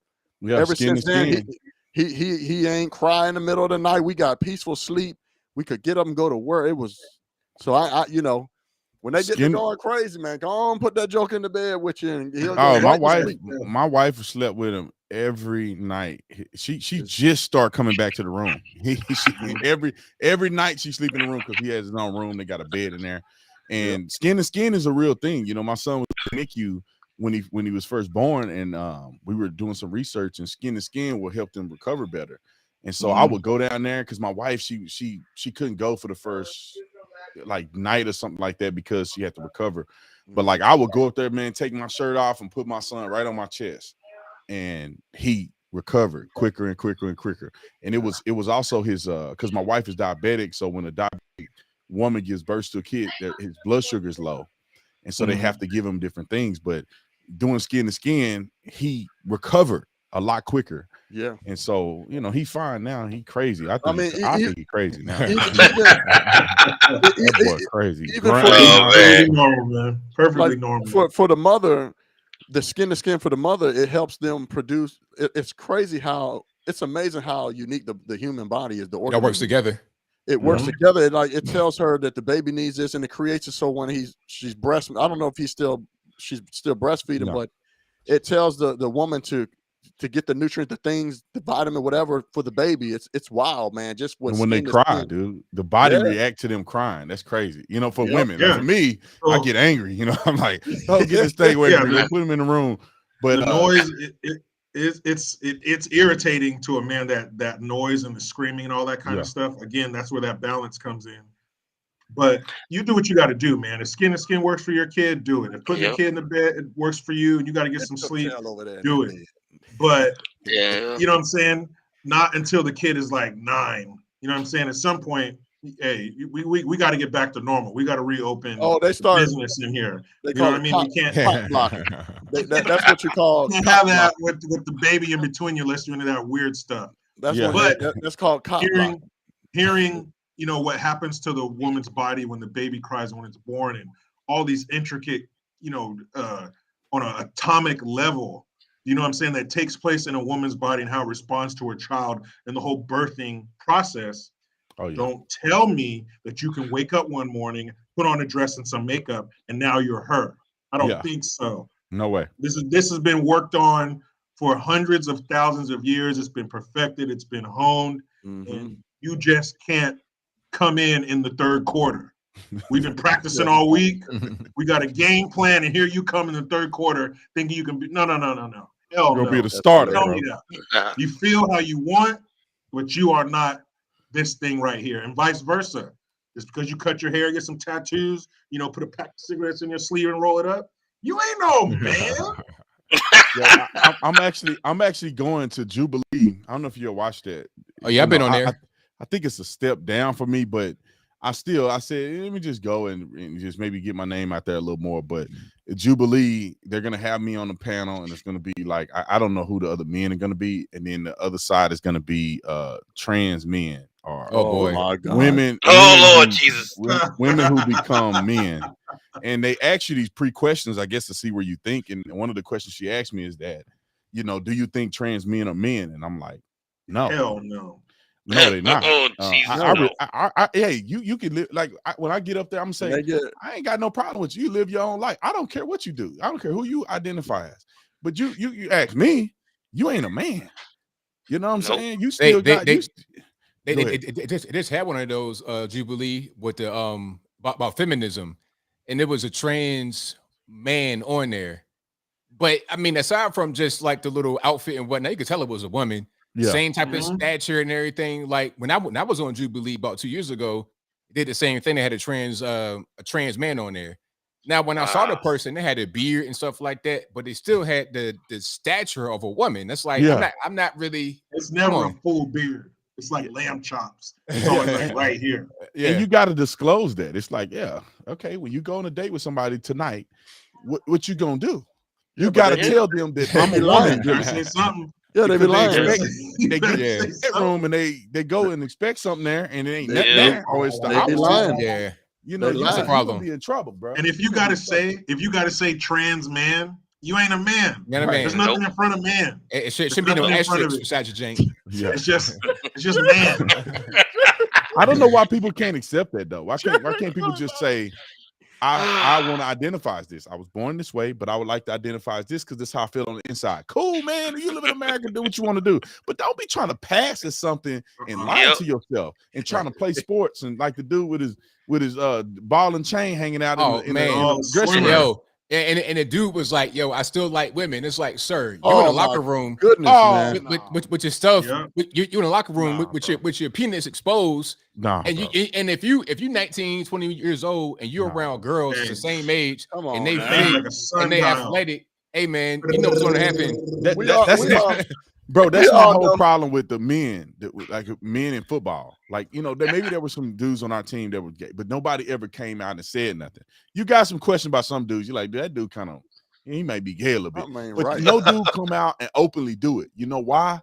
ever since then, he ain't crying in the middle of the night. We got peaceful sleep. We could get up and go to work. It was so I when they get to going crazy, man, go on, put that joke in the bed with you. And he'll go my wife slept with him every night. She just started coming back to the room. Every night she sleep in the room because he has his own room. They got a bed in there, and skin to skin is a real thing. You know, my son was in NICU when he was first born, and we were doing some research, and skin to skin will help them recover better. And so I would go down there because my wife she couldn't go for the first like night or something like that because she had to recover. But like I would go up there, man, take my shirt off and put my son right on my chest, and he recovered quicker and quicker and quicker. And it was also his because my wife is diabetic, so when a diabetic woman gives birth to a kid, his blood sugar is low, and so they have to give him different things. But doing skin to skin, he recovered a lot quicker. Yeah. And so, he's fine now. He crazy. I think he's crazy now. Crazy. Perfectly normal, man. Perfectly normal. For the mother, the skin to skin for the mother, it helps them produce. It's crazy how it's amazing how unique the human body is. The organ works together. It works together. It tells her that the baby needs this, and it creates it so when she's breastfeeding. I don't know if she's still breastfeeding, but it tells the woman to get the nutrient, the things, the vitamin, whatever for the baby. It's wild, man. Just when they cry, dude, the body react to them crying. That's crazy. For women. Like, for me, I get angry. I'm like, oh, get this thing away from me. Put him in the room. But the noise, it's irritating to a man, that noise and the screaming and all that kind of stuff. Again, that's where that balance comes in. But you do what you got to do, man. If skin to skin works for your kid, do it. If putting the kid in the bed it works for you and you got to get some sleep, do it. But you know what I'm saying? Not until the kid is like 9. You know what I'm saying? At some point, hey, we got to get back to normal. We got to reopen business in here. You know what I mean? We can't that's what you call have that with the baby in between you unless you're into that weird stuff. That's called cop blocking. hearing, what happens to the woman's body when the baby cries when it's born, and all these intricate, on an atomic level, what I'm saying, that takes place in a woman's body and how it responds to her child and the whole birthing process. Oh, yeah. Don't tell me that you can wake up one morning, put on a dress and some makeup, and now you're her. I don't think so. No way. This has been worked on for hundreds of thousands of years. It's been perfected. It's been honed. And you just can't come in the third quarter. We've been practicing all week. We got a game plan, and here you come in the third quarter thinking you can be. No. Hell, you're no. Be the starter. Tell me that. You feel how you want, but you are not this thing right here, and vice versa. Just because you cut your hair, get some tattoos, put a pack of cigarettes in your sleeve and roll it up, you ain't no man. Yeah, I'm actually going to Jubilee. I don't know if you watched that. Oh yeah, I've been on there. I think it's a step down for me, but I said, let me just go and just maybe get my name out there a little more. But Jubilee, they're gonna have me on the panel, and it's gonna be like I don't know who the other men are gonna be, and then the other side is gonna be trans men or women. Oh Lord Jesus, women who become men. And they ask you these pre-questions, I guess, to see where you think. And one of the questions she asked me is that, do you think trans men are men? And I'm like, no. Hell no. No, they're not. Oh, Jesus. Hey, you can live like when I get up there, I'm saying I ain't got no problem with you. You live your own life. I don't care what you do. I don't care who you identify as. But you ask me, you ain't a man. You know what I'm saying? You still they just had one of those Jubilee with the about feminism, and there was a trans man on there. But I mean, aside from just like the little outfit and whatnot, you could tell it was a woman. Yeah. Same type of stature and everything. Like when I was on Jubilee about 2 years ago, did the same thing. They had a trans man on there. Now, when I saw the person, they had a beard and stuff like that, but they still had the stature of a woman. That's like I'm not really. It's never a full beard. It's like lamb chops. It's always like right here. Yeah, and you got to disclose that. It's like, okay, when you go on a date with somebody tonight, what you gonna do? You got to tell them that I'm a woman. Say something. Yeah, they be lying. They get in that room and they go and expect something there, and it ain't nothing there. Or it's the opposite. Lying. Yeah, that's a problem. Be in trouble, bro. And if you gotta say trans man, you ain't a man. You're not a man. There's nothing in front of man. It shouldn't be no asterisks beside your jank. Yeah. It's just man. I don't know why people can't accept that though. Why can't people just say, I want to identify as this. I was born this way, but I would like to identify as this because this is how I feel on the inside. Cool, man. You live in America, do what you want to do. But don't be trying to pass as something and lie to yourself and trying to play sports and like the dude with his ball and chain hanging out in the dressing room. Yo. And the dude was like, yo, I still like women. It's like, sir, you're in the locker room. Goodness, man. With your stuff. Yeah. You're in the locker room with your penis exposed. And if you're 19, 20 years old and you're around girls the same age and they fit and they athletic, hey man, you know what's gonna happen. Bro, that's my whole problem with the men, like men in football. Like, maybe there were some dudes on our team that were gay, but nobody ever came out and said nothing. You got some question about some dudes. You're like, that dude kind of, he might be gay a little bit. But no dude come out and openly do it. You know why?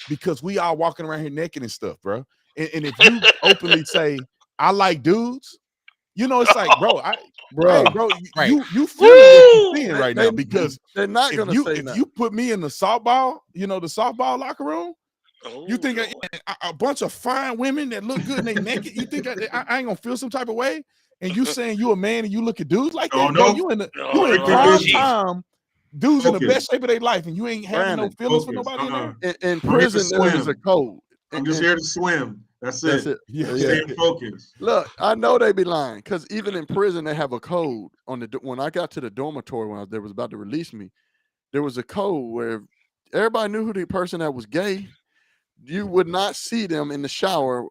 Because we all walking around here naked and stuff, bro. And if you openly say, I like dudes, it's like, bro, you feel what you're seeing right now because they're not gonna say that. If you put me in the softball, the softball locker room, you think a bunch of fine women that look good and they naked, you think I ain't gonna feel some type of way? And you saying you a man and you look at dudes like that? No, you in prime time, dudes in the best shape of their life, and you ain't having no feelings for nobody in there. In prison, there is a code. I'm just here to swim. That's it. Yeah. Stay focused. Look, I know they be lying because even in prison they have a code on the. When I got to the dormitory when they was about to release me, there was a code where everybody knew who the person that was gay. You would not see them in the shower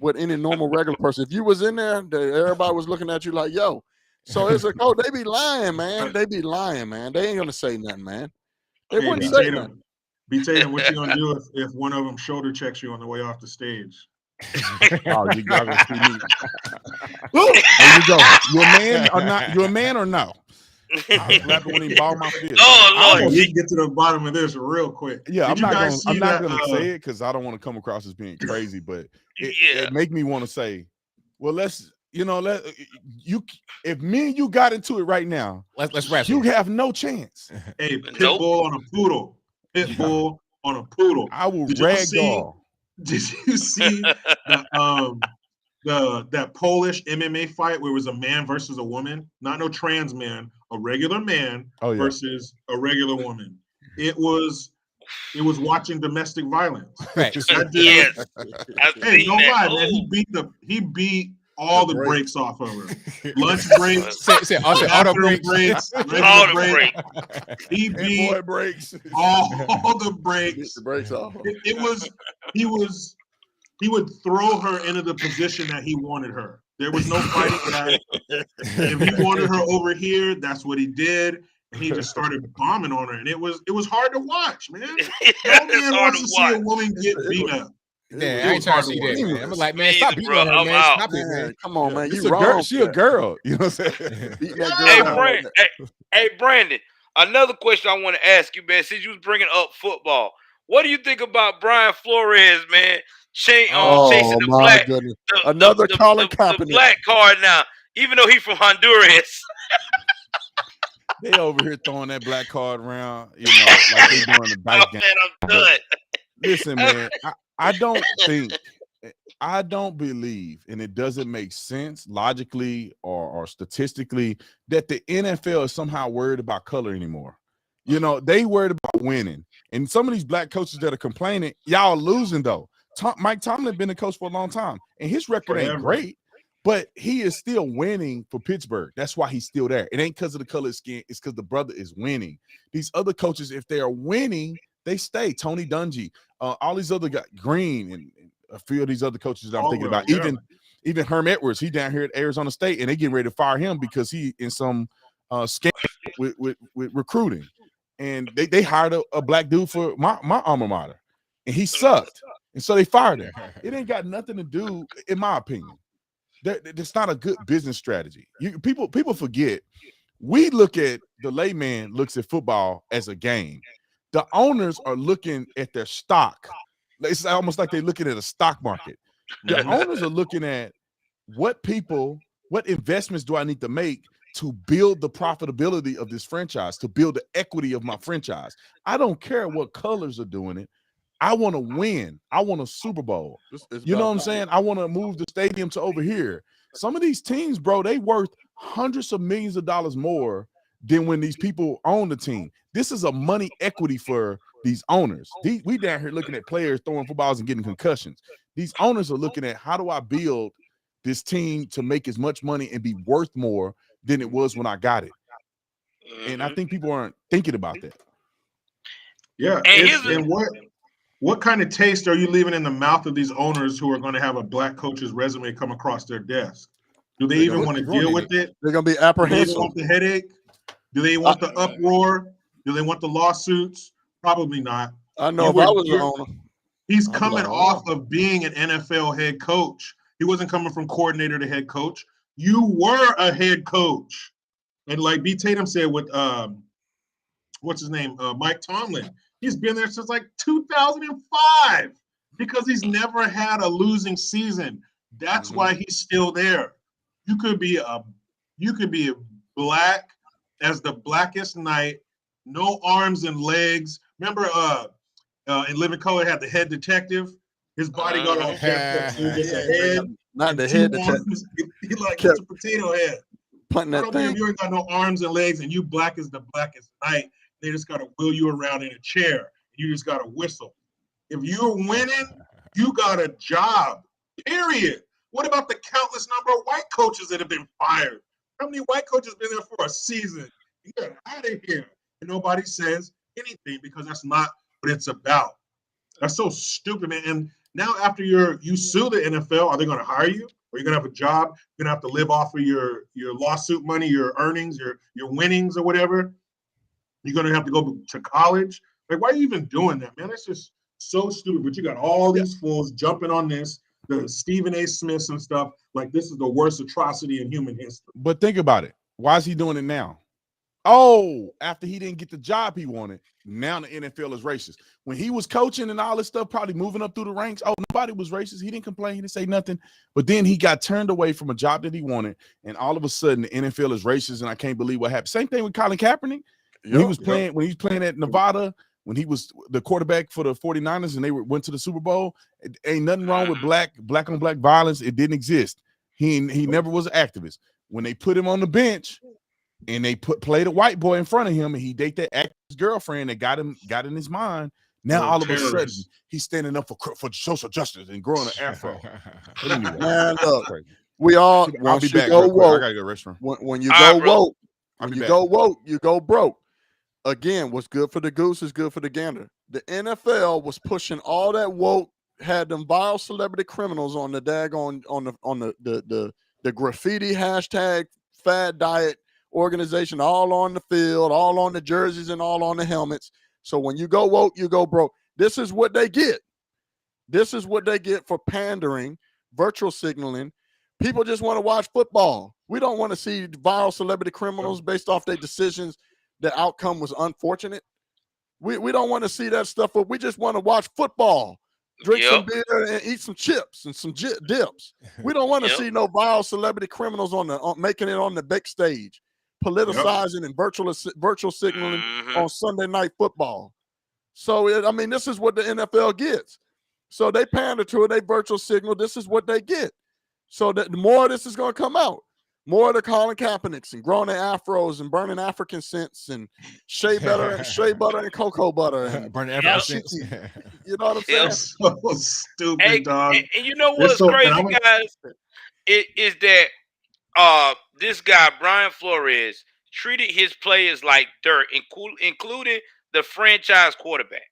with any normal regular person. If you was in there, everybody was looking at you like, yo. So it's a code. They be lying, man. They be lying, man. They ain't gonna say nothing, man. They wouldn't say nothing. Be Tatum, what you gonna do if one of them shoulder checks you on the way off the stage? Oh, you gotta see me. There you go. You a man or not? You a man or no? I slap it when he ball my fist. Oh Hey, Lord, we can get to the bottom of this real quick. Yeah, Did I'm you not guys gonna. see I'm not that? gonna say it because I don't want to come across as being crazy. But yeah. it make me want to say, well, let's let you. If me and you got into it right now, Let's wrestle. you have no chance. Hey, pit Nope. bull on a poodle. Pit bull on a poodle. I will Did you see? ragdoll. Did you see that Polish MMA fight where it was a man versus a woman? Not no trans man, a regular man Oh, yeah. versus a regular woman. It was watching domestic violence. Facts. That dude, Yes, I've hey, seen no that. lie, man. Oh, He beat all The the brakes. brakes off of her. Lunch breaks, Say auto bathroom breaks. breaks, all regular the breaks. break. He And beat boy breaks. all the Beat breaks. the brakes off. He would throw her into the position that he wanted her. There was no fighting back. If he wanted her over here, that's what he did. And he just started bombing on her. And it was hard to watch, man. No It's man hard wants to to see a watch. woman get beat up. Yeah, It I was ain't trying hard to to see that, watch. man. I'm like, man, Me stop either, beating bro. on her, I'm man. out. Stop it, man. Man, come on, Yeah, man. it's You a girl. wrong. She for a that. girl. You know what I'm saying? Beating that Yeah. girl Hey, down. Brandon. Hey, Brandon. Another question I want to ask you, man. Since you was bringing up football, what do you think about Brian Flores, man? Chasing Oh the my black, goodness. Another Colin the Kaepernick. black card now, even though he's from Honduras. They over here throwing that black card around, like they doing the Oh, dice game. man, I'm done. Listen, man, I don't believe, and it doesn't make sense logically or statistically that the NFL is somehow worried about color anymore. They worried about winning. And some of these black coaches that are complaining, y'all are losing though. Mike Tomlin been a coach for a long time, and his record ain't Forever. great, but he is still winning for Pittsburgh. That's why he's still there. It ain't because of the color of skin. It's because the brother is winning. These other coaches, if they are winning, they stay. Tony Dungy, all these other guys, Green, and a few of these other coaches that I'm thinking about. Yeah. Even Herm Edwards, he down here at Arizona State, and they getting ready to fire him because he in some scam with recruiting. And they hired a black dude for my alma mater, and he sucked. And so they fired him. It ain't got nothing to do, in my opinion. It's not a good business strategy. People forget. We look at the layman looks at football as a game. The owners are looking at their stock. It's almost like they're looking at a stock market. The owners are looking at what investments do I need to make to build the profitability of this franchise, to build the equity of my franchise. I don't care what colors are doing it. I want to win. I want a Super Bowl. You know what I'm saying? I want to move the stadium to over here. Some of these teams, bro, they worth hundreds of millions of dollars more than when these people own the team. This is a money equity for these owners. We down here looking at players throwing footballs and getting concussions. These owners are looking at, how do I build this team to make as much money and be worth more than it was when I got it? And I think people aren't thinking about that. Yeah. And what kind of taste are you leaving in the mouth of these owners who are going to have a black coach's resume come across their desk? Do they even want to deal with it? They're gonna be Do they apprehensive. want the headache? Do they want the uproar? Do they want the lawsuits? Probably not. I know if I was the owner. He's I'd be coming like, off of being an NFL head coach. He wasn't coming from coordinator to head coach. You were a head coach. And like B. Tatum said with what's his name? Mike Tomlin. He's been there since like 2005 because he's never had a losing season. That's why he's still there. You could be black as the blackest night, no arms and legs. Remember in Living Color had the head detective. His body got all jacked up to just a head. Not the head detective. He like it's a potato head. Punting I that don't think thing. if you ain't got no arms and legs and you black as the blackest night, they just gotta wheel you around in a chair. You just gotta whistle. If you're winning, you got a job. Period. What about the countless number of white coaches that have been fired? How many white coaches been there for a season? Get out of here. And nobody says anything because that's not what it's about. That's so stupid, man. And now after you sue the NFL, are they going to hire you? Are you going to have a job? You're going to have to live off of your lawsuit money, your earnings, your winnings or whatever. You're going to have to go to college. Like, why are you even doing that, man? That's just so stupid. But you got all these fools jumping on this, the Stephen A. Smiths and stuff. Like, this is the worst atrocity in human history. But think about it. Why is he doing it now? Oh, after he didn't get the job he wanted, now the NFL is racist. When he was coaching and all this stuff, probably moving up through the ranks, oh, nobody was racist. He didn't complain. He didn't say nothing. But then he got turned away from a job that he wanted, and all of a sudden the NFL is racist, and I can't believe what happened. Same thing with Colin Kaepernick. When he was playing at Nevada, when he was the quarterback for the 49ers and they went to the Super Bowl, ain't nothing wrong with black on black violence. It didn't exist. He never was an activist. When they put him on the bench, and they played a white boy in front of him, and he dated that actress girlfriend that got in his mind. Now all of a sudden he's standing up for social justice and growing an afro. But anyway, man, look, we all once you go woke. I gotta go to the restroom. When you go woke, when you go woke, you go broke. Again, what's good for the goose is good for the gander. The NFL was pushing all that woke, had them vile celebrity criminals on the daggone on the graffiti hashtag fad diet organization, all on the field, all on the jerseys, and all on the helmets. So when you go woke, you go broke. This is what they get. This is what they get for pandering, virtual signaling. People just want to watch football. We don't want to see viral celebrity criminals based off their decisions. The outcome was unfortunate. We don't want to see that stuff, but we just want to watch football, drink some beer, and eat some chips and some dips. We don't want to see no viral celebrity criminals making it on the big stage, politicizing and virtual signaling on Sunday Night Football. So, I mean, this is what the NFL gets. So they pander to it, they virtual signal. This is what they get. So that the more of this is going to come out, more of the Colin Kaepernicks and growing their afros and burning African scents and shea butter and cocoa butter and burning African scents. You know what I'm saying? So stupid, dog. And you know what's crazy, guys? Is that this guy, Brian Flores, treated his players like dirt, including the franchise quarterback.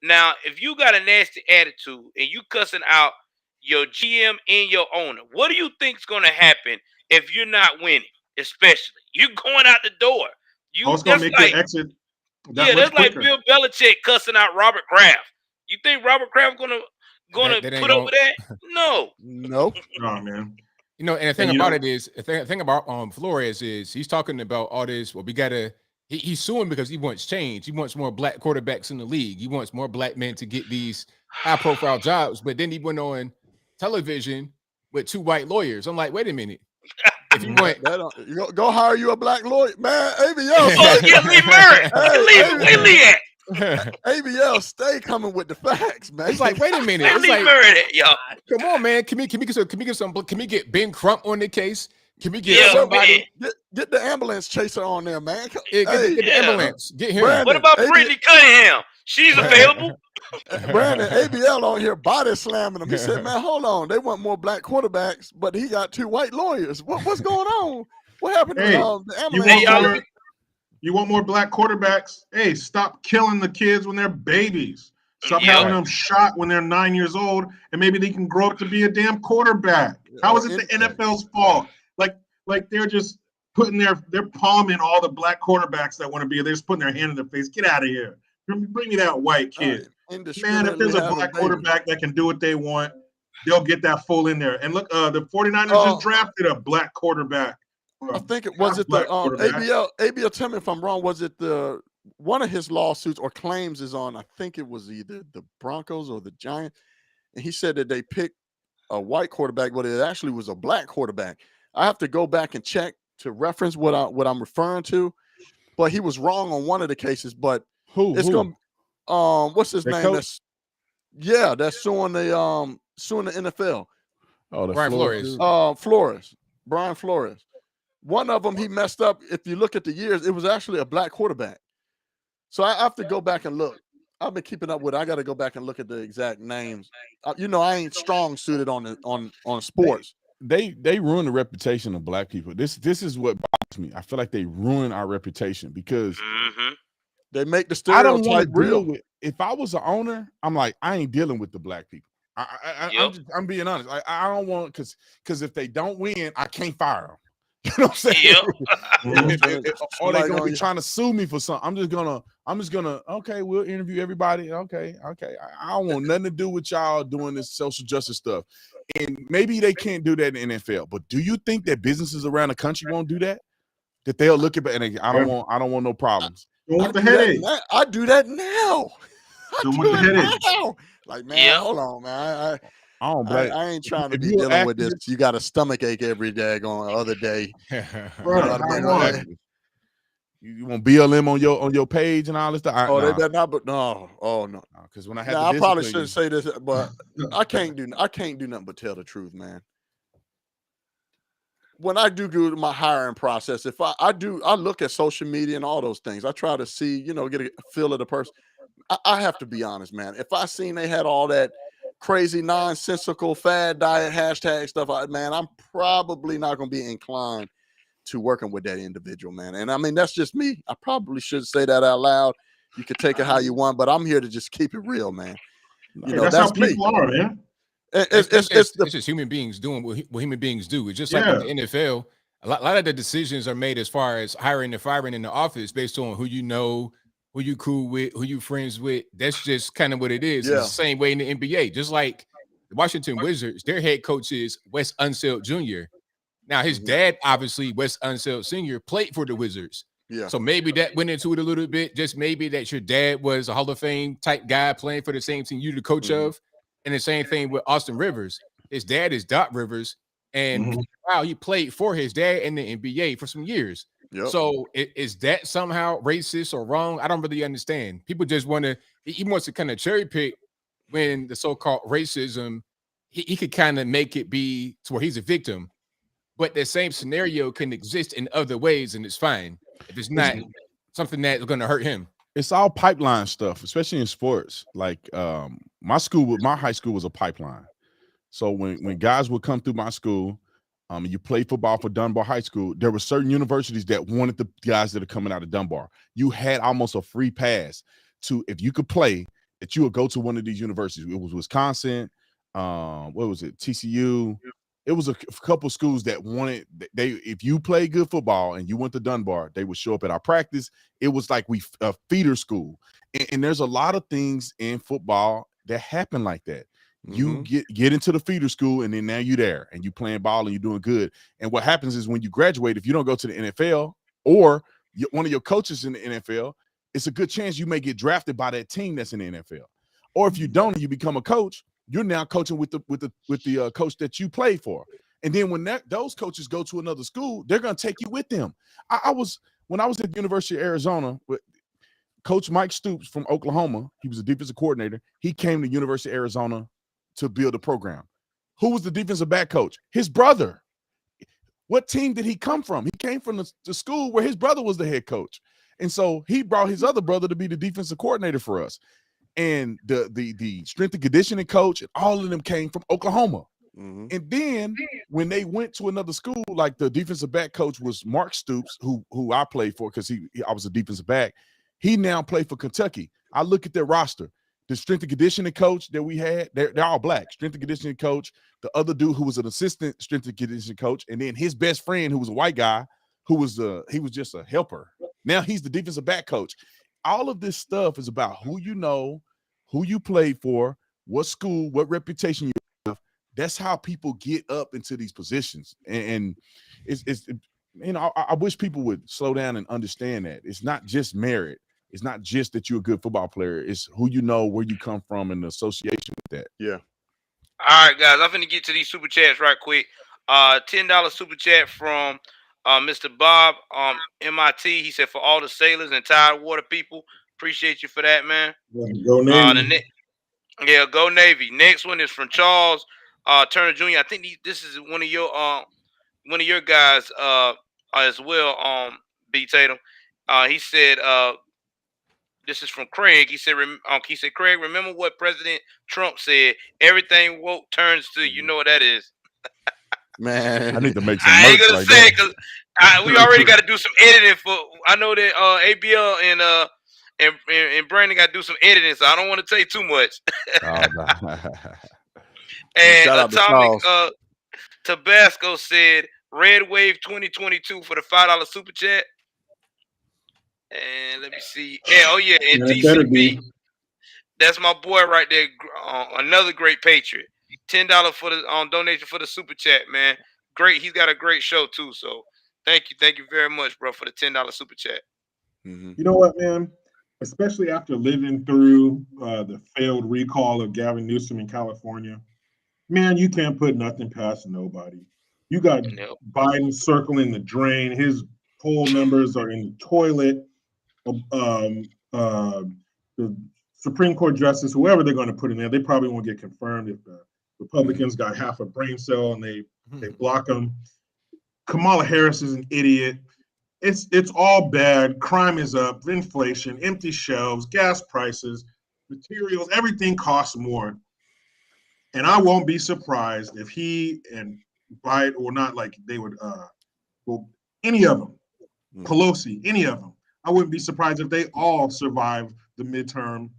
Now, if you got a nasty attitude and you cussing out your GM and your owner, what do you think's going to happen if you're not winning? Especially, you going out the door. That's going to make your exit. That's like Bill Belichick cussing out Robert Kraft. You think Robert Kraft gonna put up with that? No. Nope. No, man. You know, and the thing about it is, the thing about Flores is he's talking about all this. Well, we gotta. He's suing because he wants change. He wants more black quarterbacks in the league. He wants more black men to get these high-profile jobs. But then he went on television with 2 white lawyers. I'm like, wait a minute. If you want, you go hire you a black lawyer, man. ABL, ABL, stay coming with the facts, man. It's like, wait a minute. It's like, come on, man. Can we get Ben Crump on the case? Can we get somebody? Get the ambulance chaser on there, man. Get the ambulance. Get him. Brandon, what about Brittany Cunningham? She's available. Brandon, ABL on here body slamming him. He said, man, hold on. They want more black quarterbacks, but he got 2 white lawyers. What's going on? What happened to the ambulance? You want more black quarterbacks? Hey, stop killing the kids when they're babies. Stop having them shot when they're 9 years old, and maybe they can grow up to be a damn quarterback. How is it the NFL's fault? Like they're just they're palming all the black quarterbacks that want to be. They're just putting their hand in their face. Get out of here. Bring me that white kid. Man, if there's a black quarterback that can do what they want, they'll get that full in there. And look, the 49ers just drafted a black quarterback. I think it was ABL, tell me if I'm wrong. Was it one of his lawsuits or claims is on, I think it was either the Broncos or the Giants. And he said that they picked a white quarterback, but it actually was a black quarterback. I have to go back and check to reference what I'm referring to, but he was wrong on one of the cases. But gonna what's his name? That's suing the NFL. Oh, the Brian Flores. Flores. Brian Flores. One of them he messed up. If you look at the years, it was actually a black quarterback. So I have to go back and look. I've been keeping up with it. I got to go back and look at the exact names. I ain't strong suited on sports. They ruin the reputation of black people. This is what bothers me. I feel like they ruin our reputation because they make the stereotype real. If I was an owner, I'm like, I ain't dealing with the black people. I'm being honest. I don't want because if they don't win, I can't fire them. You know what I'm saying? Or they gonna be trying to sue me for something. I'm just gonna. Okay, we'll interview everybody. Okay. I don't want nothing to do with y'all doing this social justice stuff. And maybe they can't do that in the NFL. But do you think that businesses around the country won't do that? that they'll look at it and I don't want no problems. Don't want the headache. I do that now. Don't want the headache. Now. Like, man, hold on, man. I ain't trying to be dealing with this. You got a stomach ache every day on the other day. You want BLM on your page and all this stuff? They better not. But no. Because when I had, I probably shouldn't say this, but I can't do nothing but tell the truth, man. When I do my hiring process, if I look at social media and all those things. I try to see, get a feel of the person. I have to be honest, man. If I seen they had all that crazy nonsensical fad diet hashtag stuff, man, I'm probably not going to be inclined to working with that individual, man. And I mean, that's just me. I probably should say that out loud. You can take it how you want, but I'm here to just keep it real, man. That's how people are, man. It's just human beings doing what human beings do. It's just like with the NFL. A lot of the decisions are made as far as hiring and firing in the office based on who you know, who you cool with, who you friends with. That's just kind of what it is. It's the same way in the NBA. Just like the Washington Wizards, their head coach is Wes Unseld Jr. Now, his dad, obviously, Wes Unseld Sr., played for the Wizards. Yeah. So maybe that went into it a little bit. Just maybe that your dad was a Hall of Fame type guy playing for the same team you're the coach of. And the same thing with Austin Rivers. His dad is Doc Rivers. And wow, he played for his dad in the NBA for some years. Yep. So is that somehow racist or wrong? I don't really understand. People just he wants to kind of cherry pick when the so-called racism, he could kind of make it be to where he's a victim. But the same scenario can exist in other ways, and it's fine. If it's not something that's going to hurt him. It's all pipeline stuff, especially in sports. Like my high school was a pipeline. So when guys would come through my school, you play football for Dunbar High School, there were certain universities that wanted the guys that are coming out of Dunbar. You had almost a free pass to, if you could play, that you would go to one of these universities. It was Wisconsin, what was it, TCU. It was a couple schools that wanted, if you play good football and you went to Dunbar, they would show up at our practice. It was like a feeder school. And there's a lot of things in football that happen like that. You get into the feeder school, and then now you're there and you playing ball and you're doing good. And what happens is when you graduate, if you don't go to the NFL or one of your coaches in the NFL, it's a good chance you may get drafted by that team that's in the NFL. Or if you don't, and you become a coach, you're now coaching with the coach that you play for. And then when those coaches go to another school, they're going to take you with them. When I was at the University of Arizona with Coach Mike Stoops from Oklahoma, he was a defensive coordinator. He came to University of Arizona to build a program. Who was the defensive back coach? His brother. What team did he come from? He came from the school where his brother was the head coach. And so he brought his other brother to be the defensive coordinator for us. And the strength and conditioning coach, and all of them came from Oklahoma. And then when they went to another school, like the defensive back coach was Mark Stoops, who I played for because I was a defensive back. He now played for Kentucky. I look at their roster. The strength and conditioning coach that we had, they're all black. Strength and conditioning coach, the other dude who was an assistant strength and conditioning coach, and then his best friend who was a white guy, he was just a helper. Now he's the defensive back coach. All of this stuff is about who you know, who you played for, what school, what reputation you have. That's how people get up into these positions. And it's I wish people would slow down and understand that it's not just merit. It's not just that you're a good football player. It's who you know, where you come from, and the association with that. Yeah. All right, guys. I'm finna get to these super chats right quick. $10 super chat from Mr. Bob MIT. He said, for all the sailors and Tidewater people, appreciate you for that, man. Go Navy. Go Navy. Next one is from Charles Turner Jr. I think this is one of your guys as well. B Tatum. He said. This is from Craig. He said, Craig, remember what President Trump said? Everything woke turns to, you know what that is. Man, I need to make some I ain't merch gonna like say it that. because we already got to do some editing for. I know that ABL and Brandon got to do some editing, so I don't want to say too much. And Atomic Tabasco said, Red Wave 2022 for the $5 super chat. And let me see. And TCB. That's my boy right there. Another great patriot. $10 for the donation for the super chat, man. Great. He's got a great show too. So Thank you very much, bro, for the $10 super chat. You know what, man? Especially after living through the failed recall of Gavin Newsom in California, man, you can't put nothing past nobody. You got Biden circling the drain. His poll numbers are in the toilet. The Supreme Court justice, whoever they're going to put in there, they probably won't get confirmed if the Republicans got half a brain cell and they block them. Kamala Harris is an idiot. It's all bad. Crime is up, inflation, empty shelves, gas prices, materials, everything costs more. And I won't be surprised if he and Biden, or not like they would, well, any of them, Pelosi, any of them, I wouldn't be surprised if they all survive the midterm,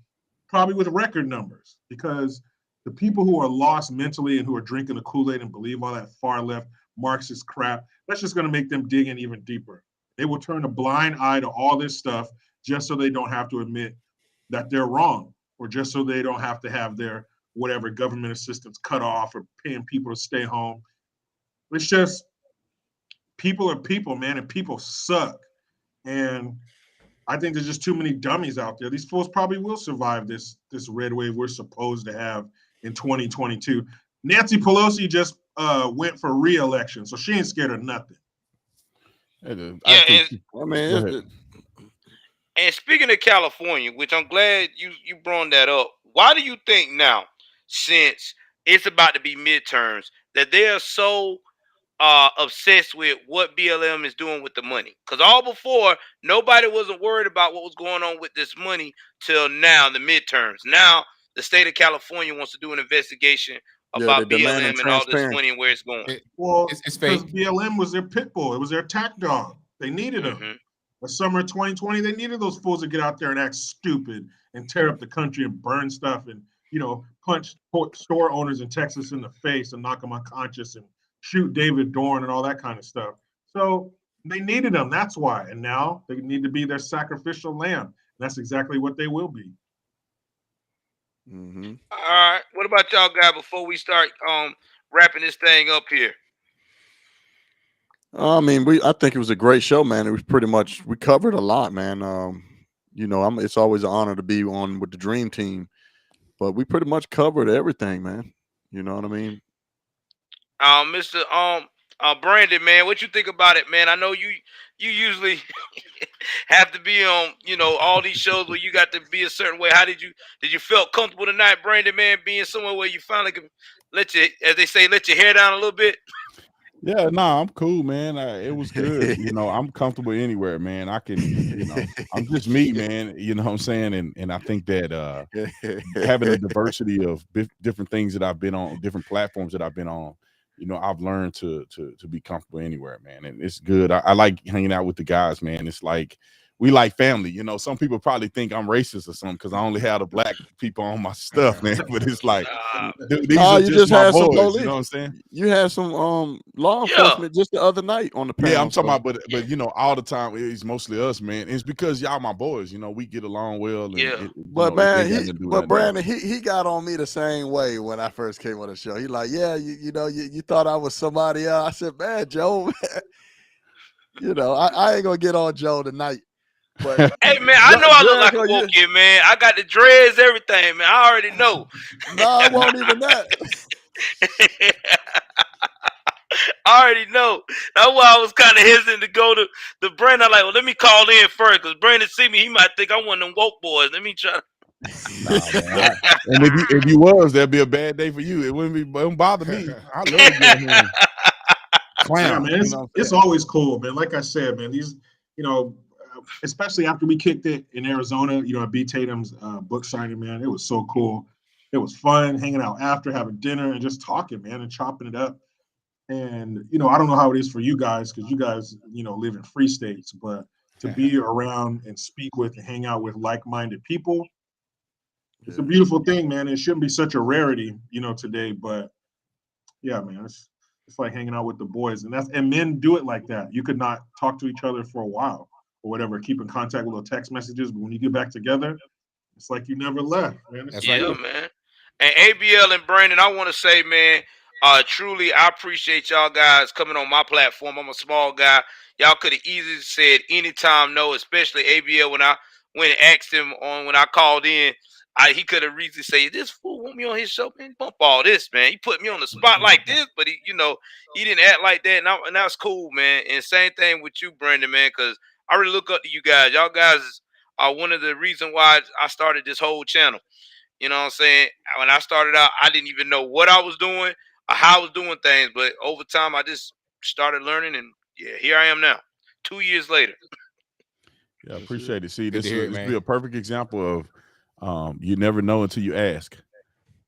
probably with record numbers, because the people who are lost mentally and who are drinking the Kool-Aid and believe all that far left Marxist crap, that's just going to make them dig in even deeper. They will turn a blind eye to all this stuff just so they don't have to admit that they're wrong, or just so they don't have to have their whatever government assistance cut off or paying people to stay home. It's just, people are people, man, and people suck. And I think there's just too many dummies out there. These fools probably will survive this red wave we're supposed to have in 2022. Nancy Pelosi just went for re-election, so she ain't scared of nothing. And speaking of California, which I'm glad you brought that up, why do you think now, since it's about to be midterms, that they are so obsessed with what BLM is doing with the money? Because all before, nobody wasn't worried about what was going on with this money till now, the midterms. Now, the state of California wants to do an investigation about BLM and all this money and where it's going. It's fake. BLM was their pit bull. It was their attack dog. They needed them. The summer of 2020, they needed those fools to get out there and act stupid and tear up the country and burn stuff and, punch store owners in Texas in the face and knock them unconscious and shoot David Dorn and all that kind of stuff. So they needed them. That's why. And now they need to be their sacrificial lamb. That's exactly what they will be. All right. What about y'all guys before we start wrapping this thing up here? I mean, I think it was a great show, man. It was pretty much, we covered a lot, man. It's always an honor to be on with the Dream Team, but we pretty much covered everything, man. You know what I mean? Mr. Brandon, man, what you think about it, man? I know you usually have to be on, all these shows where you got to be a certain way. How did you feel comfortable tonight, Brandon, man, being somewhere where you finally can let your hair down a little bit? Yeah, I'm cool, man. It was good. I'm comfortable anywhere, man. I can, I'm just me, man. You know what I'm saying? And I think that having a diversity of different things that I've been on, different platforms that I've been on, I've learned to be comfortable anywhere, man. And it's good. I like hanging out with the guys, man. It's like, we like family. Some people probably think I'm racist or something because I only have the black people on my stuff, man. But it's like, dude, these are just my boys. You know what I'm saying? You had some law enforcement just the other night on the panel. Yeah, I'm talking about, but all the time it's mostly us, man. It's because y'all my boys. We get along well. And but man, Brandon, he got on me the same way when I first came on the show. He like, yeah, you thought I was somebody else. I said, man, Joe, man. I ain't gonna get on Joe tonight. But hey man, I know I look like a woke kid, man. I got the dreads, everything, man. I already know. No, I won't even that. I already know. That's why I was kind of hesitant to go to Brandon. I'm like, well, let me call in first because Brandon see me, he might think I'm one of them woke boys. Let me try. Nah, man, and if you was, that'd be a bad day for you. It wouldn't bother me. I love getting him. Clown, man. It's always cool, man. Like I said, man, these, especially after we kicked it in Arizona, at B. Tatum's book signing, man, it was so cool. It was fun hanging out after, having dinner, and just talking, man, and chopping it up. And, I don't know how it is for you guys because you guys, live in free states, but to be around and speak with and hang out with like-minded people, it's a beautiful thing, man. It shouldn't be such a rarity, today. But, yeah, man, it's like hanging out with the boys. And men do it like that. You could not talk to each other for a while. Or whatever, keep in contact with little text messages, but when you get back together, it's like you never left, man. Man. And ABL and Brandon, I want to say, man, Truly, I appreciate y'all guys coming on my platform. I'm a small guy. Y'all could have easily said anytime no, especially ABL when I went and asked him on when I called in. He could have easily said, "This fool want me on his show, man. Bump all this, man. He put me on the spot like this," but he didn't act like that, and that's cool, man. And same thing with you, Brandon, man, because I really look up to you guys. Y'all guys are one of the reasons why I started this whole channel. You know what I'm saying? When I started out, I didn't even know what I was doing or how I was doing things. But over time, I just started learning. And yeah, here I am now, 2 years later. Yeah, appreciate it. See, Good this to hear it, is man. be a perfect example of you never know until you ask.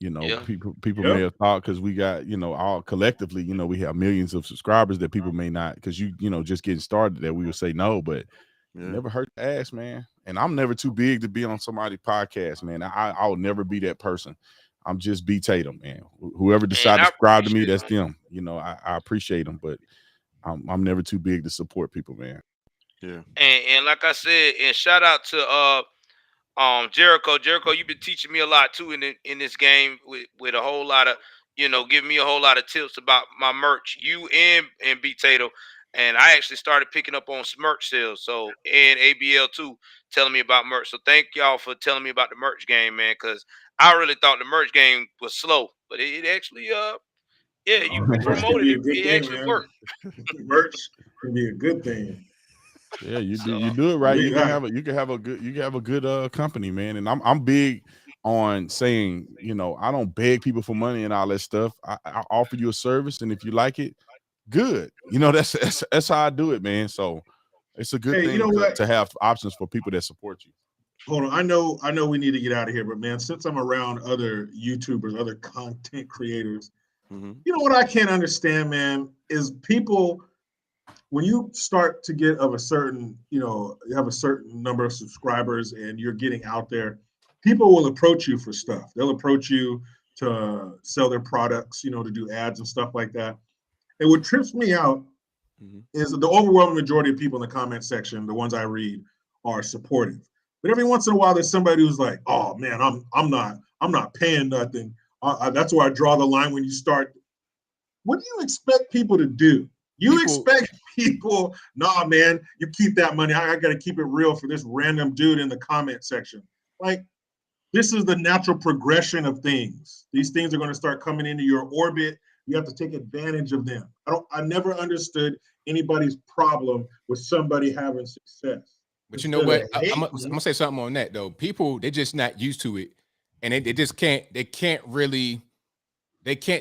You know, Yeah. people may have thought because we got, all collectively, we have millions of subscribers that people may not, because just getting started, that we would say no, but never hurt to ask, man. And I'm never too big to be on somebody's podcast, man. I'll never be that person. I'm just B Tatum, man. Whoever decided to subscribe to me, that's them. I appreciate them, but I'm never too big to support people, man. Yeah. And like I said, and shout out to Jericho. Jericho, you've been teaching me a lot too in this game with a whole lot of, giving me a whole lot of tips about my merch. You and B Tato. And I actually started picking up on some merch sales. So, and ABL too, telling me about merch. So thank y'all for telling me about the merch game, man, because I really thought the merch game was slow, but it actually you Merch can promoted be it. a good It thing, actually man. worked. Merch can be a good thing. Yeah, you do it right. Believe You can that. have a good company, man. And I'm big on saying, I don't beg people for money and all that stuff. I offer you a service, and if you like it, good. That's how I do it, man. So it's a good Hey, thing you know what? to have options for people that support you. Hold on. I know we need to get out of here, but man, since I'm around other YouTubers, other content creators, you know what I can't understand, man, is people, when you start to get of a certain, you have a certain number of subscribers and you're getting out there, people will approach you for stuff. They'll approach you to sell their products, to do ads and stuff like that. And what trips me out is the overwhelming majority of people in the comment section, the ones I read, are supportive. But every once in a while, there's somebody who's like, "Oh man, I'm not paying nothing." That's where I draw the line when you start. What do you expect people to do? Expect people, nah, man, you keep that money. I got to keep it real for this random dude in the comment section. Like, this is the natural progression of things. These things are going to start coming into your orbit. You have to take advantage of them. I never understood anybody's problem with somebody having success. But you know what? I'm gonna say something on that though. People, they're just not used to it, and they just can't. They can't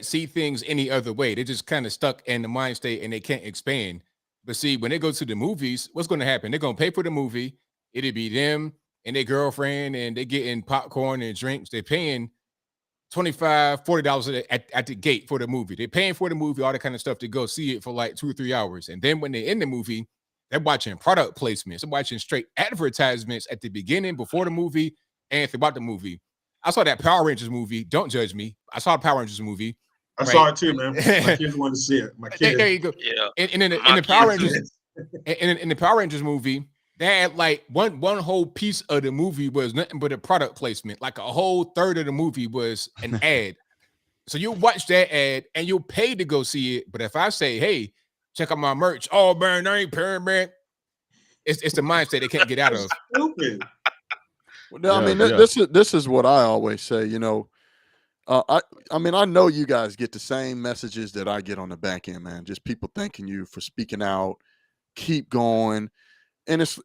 see things any other way. They're just kind of stuck in the mind state, and they can't expand. But see, when they go to the movies, what's going to happen? They're going to pay for the movie. It'll be them and their girlfriend, and they're getting popcorn and drinks. They're paying $25, $40 at the gate for the movie. They're paying for the movie, all that kind of stuff, to go see it for like 2 or 3 hours. And then when they're in the movie, they're watching product placements. They're watching straight advertisements at the beginning, before the movie, and throughout the movie. I saw that Power Rangers movie. Don't judge me. I saw the Power Rangers movie. I saw it too, man. My kids wanted to see it. My kids. There you go. Yeah. And in the Power Rangers, in the Power Rangers movie, they had like one whole piece of the movie was nothing but a product placement. Like a whole third of the movie was an ad. So you watch that ad and you'll pay to go see it. But if I say, "Hey, check out my merch," oh man, I ain't paying, man. It's the mindset they can't get out of. Stupid. Well, I mean, this is what I always say. I mean, I know you guys get the same messages that I get on the back end, man. Just people thanking you for speaking out, keep going, and it's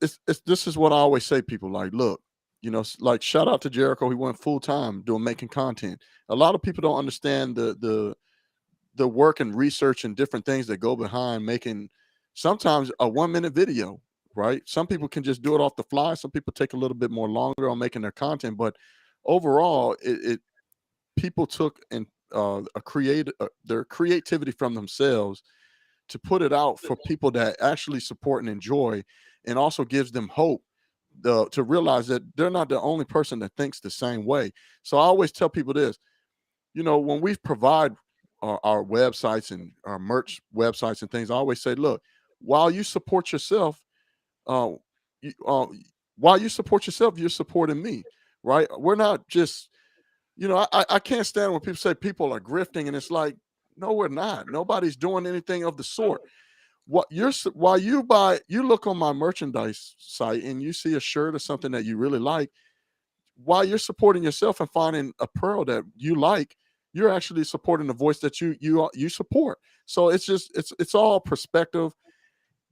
this is what I always say. People like, look, like shout out to Jericho. He went full time making content. A lot of people don't understand the work and research and different things that go behind making sometimes a 1-minute video. Right? Some people can just do it off the fly. Some people take a little bit more longer on making their content, but overall, people took and their creativity from themselves to put it out for people that actually support and enjoy, and also gives them hope to realize that they're not the only person that thinks the same way. So I always tell people this, when we provide our websites and our merch websites and things, I always say, look, while you support yourself, while you support yourself, you're supporting me, right? We're not just, I can't stand when people say people are grifting, and it's like, No, we're not. Nobody's doing anything of the sort. What you look on my merchandise site and you see a shirt or something that you really like, while you're supporting yourself and finding apparel that you like, you're actually supporting the voice that you support. So it's all perspective.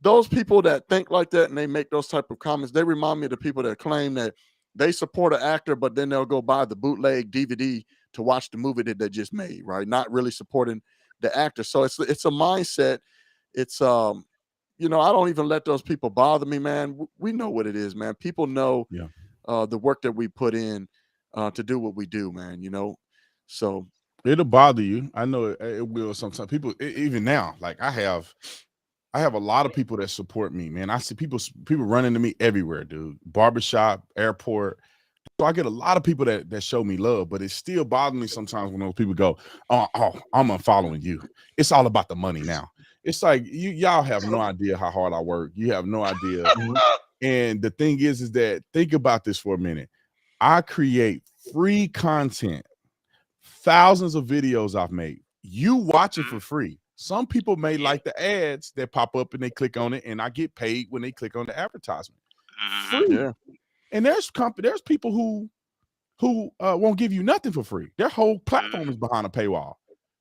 Those people that think like that and they make those type of comments, they remind me of the people that claim that they support an actor, but then they'll go buy the bootleg DVD to watch the movie that they just made, right? Not really supporting the actor. So it's a mindset. It's I don't even let those people bother me, man. We know what it is, man. People know the work that we put in to do what we do, man. So it'll bother you. I know it will sometimes. People, even now, like I have a lot of people that support me, man. I see people running to me everywhere, dude. Barbershop, airport. So I get a lot of people that show me love, but it still bothers me sometimes when those people go, oh, I'm unfollowing you. It's all about the money now. It's like y'all have no idea how hard I work. You have no idea. And the thing is that think about this for a minute. I create free content, thousands of videos I've made. You watch it for free. Some people may like the ads that pop up and they click on it, and I get paid when they click on the advertisement. Free. Yeah. And there's people who won't give you nothing for free. Their whole platform is behind a paywall.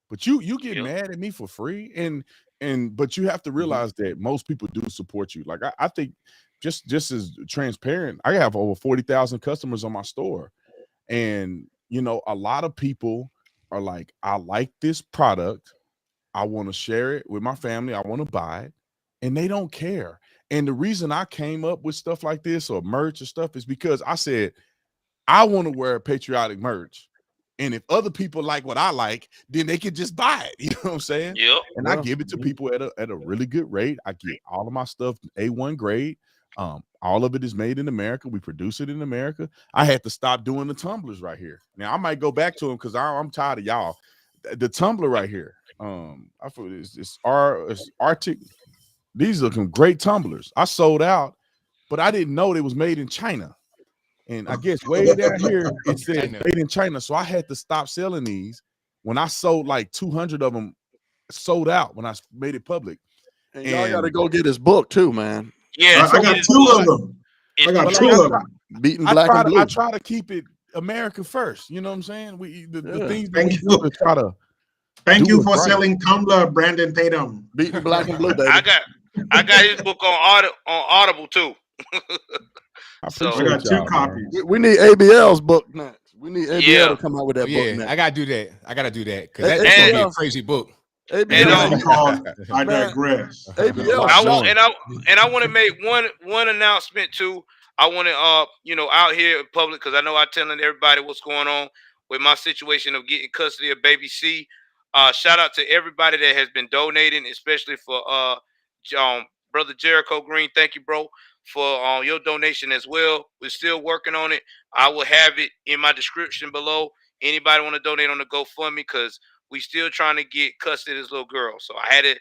But you get mad at me for free, but you have to realize that most people do support you. Like I think just as transparent, I have over 40,000 customers on my store, and a lot of people are like, I like this product, I want to share it with my family, I want to buy it, and they don't care. And the reason I came up with stuff like this or merch or stuff is because I said I want to wear patriotic merch. And if other people like what I like, then they can just buy it. You know what I'm saying? Yep. And I give it to people at a really good rate. I get all of my stuff A1 grade. All of it is made in America. We produce it in America. I had to stop doing the tumblers right here. Now I might go back to them because I'm tired of y'all. The tumbler right here. I feel it's Arctic. These are some great tumblers. I sold out, but I didn't know they was made in China. And I guess way down here it said made in China. So I had to stop selling these. When I sold like 200 of them, sold out when I made it public. And y'all got to go get his book too, man. Yeah, I got two of them. I got two of them. Beating Black and Blue. I try to keep it America first. You know what I'm saying? The things that Thank we do to try to. Thank you for selling Tumblr, Brandon Tatum. Beating Black and Blue, baby. I got his book on Audible too. I got two copies. We need ABL's book next. We need ABL to come out with that book next. I gotta do that because that's gonna be a crazy book. ABL, I digress. ABL. I want to make one announcement too. I want to out here in public because I know I'm telling everybody what's going on with my situation of getting custody of baby C. Shout out to everybody that has been donating, especially for Brother Jericho Green. Thank you, bro, for your donation as well. We're still working on it. I will have it in my description below. Anybody want to donate on the GoFundMe because we still trying to get custody of this little girl. So I had to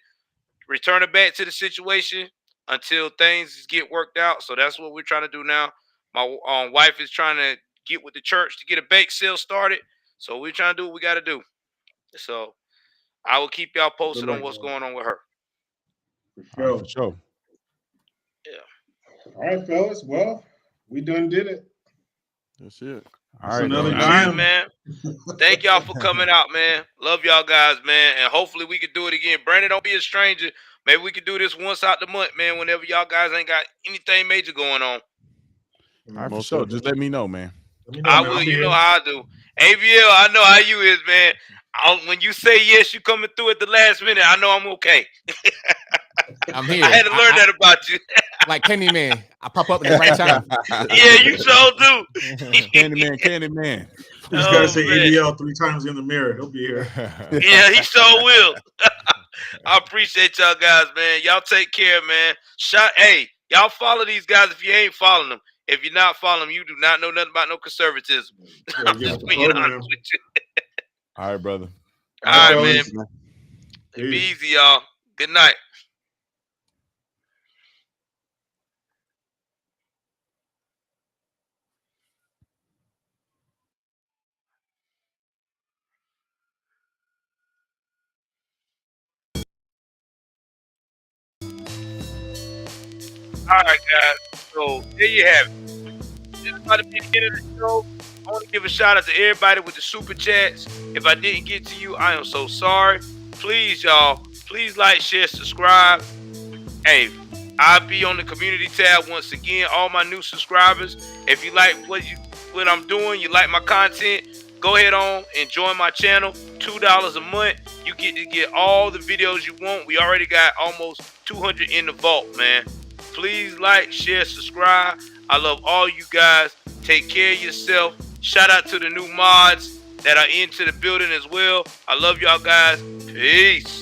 return it back to the situation until things get worked out. So that's what we're trying to do now. My wife is trying to get with the church to get a bake sale started. So we're trying to do what we got to do. So I will keep y'all posted on what's going on with her. For sure. Yeah. All right, fellas. Well, we done did it. That's it. All right, man. Thank y'all for coming out, man. Love y'all guys, man. And hopefully we can do it again. Brandon, don't be a stranger. Maybe we can do this once out the month, man, whenever y'all guys ain't got anything major going on. All right, for sure. Just let me know, man. I will. You know how I do. ABL, I know how you is, man. When you say yes, you coming through at the last minute, I know I'm okay. I'm here. I had to learn that about you. Like Candyman, I pop up at the right time. Yeah, you sure do. Candyman. You just gotta say ABL 3 times in the mirror. He'll be here. Yeah, he sure will. I appreciate y'all guys, man. Y'all take care, man. Hey, y'all follow these guys if you ain't following them. If you're not following them, you do not know nothing about no conservatism. I'm just being honest with you. All right, brother. All right, man. Be easy, y'all. Good night. right, guys. So there you have it. This is about to be the end of the show. I want to give a shout out to everybody with the super chats. If I didn't get to you, I am so sorry. Please, y'all, please like, share, subscribe. Hey, I'll be on the community tab once again. All my new subscribers, if you like what I'm doing, you like my content, go ahead on and join my channel. $2 a month. You get all the videos you want. We already got almost 200 in the vault, man. Please like, share, subscribe. I love all you guys. Take care of yourself. Shout out to the new mods that are into the building as well. I love y'all guys. Peace.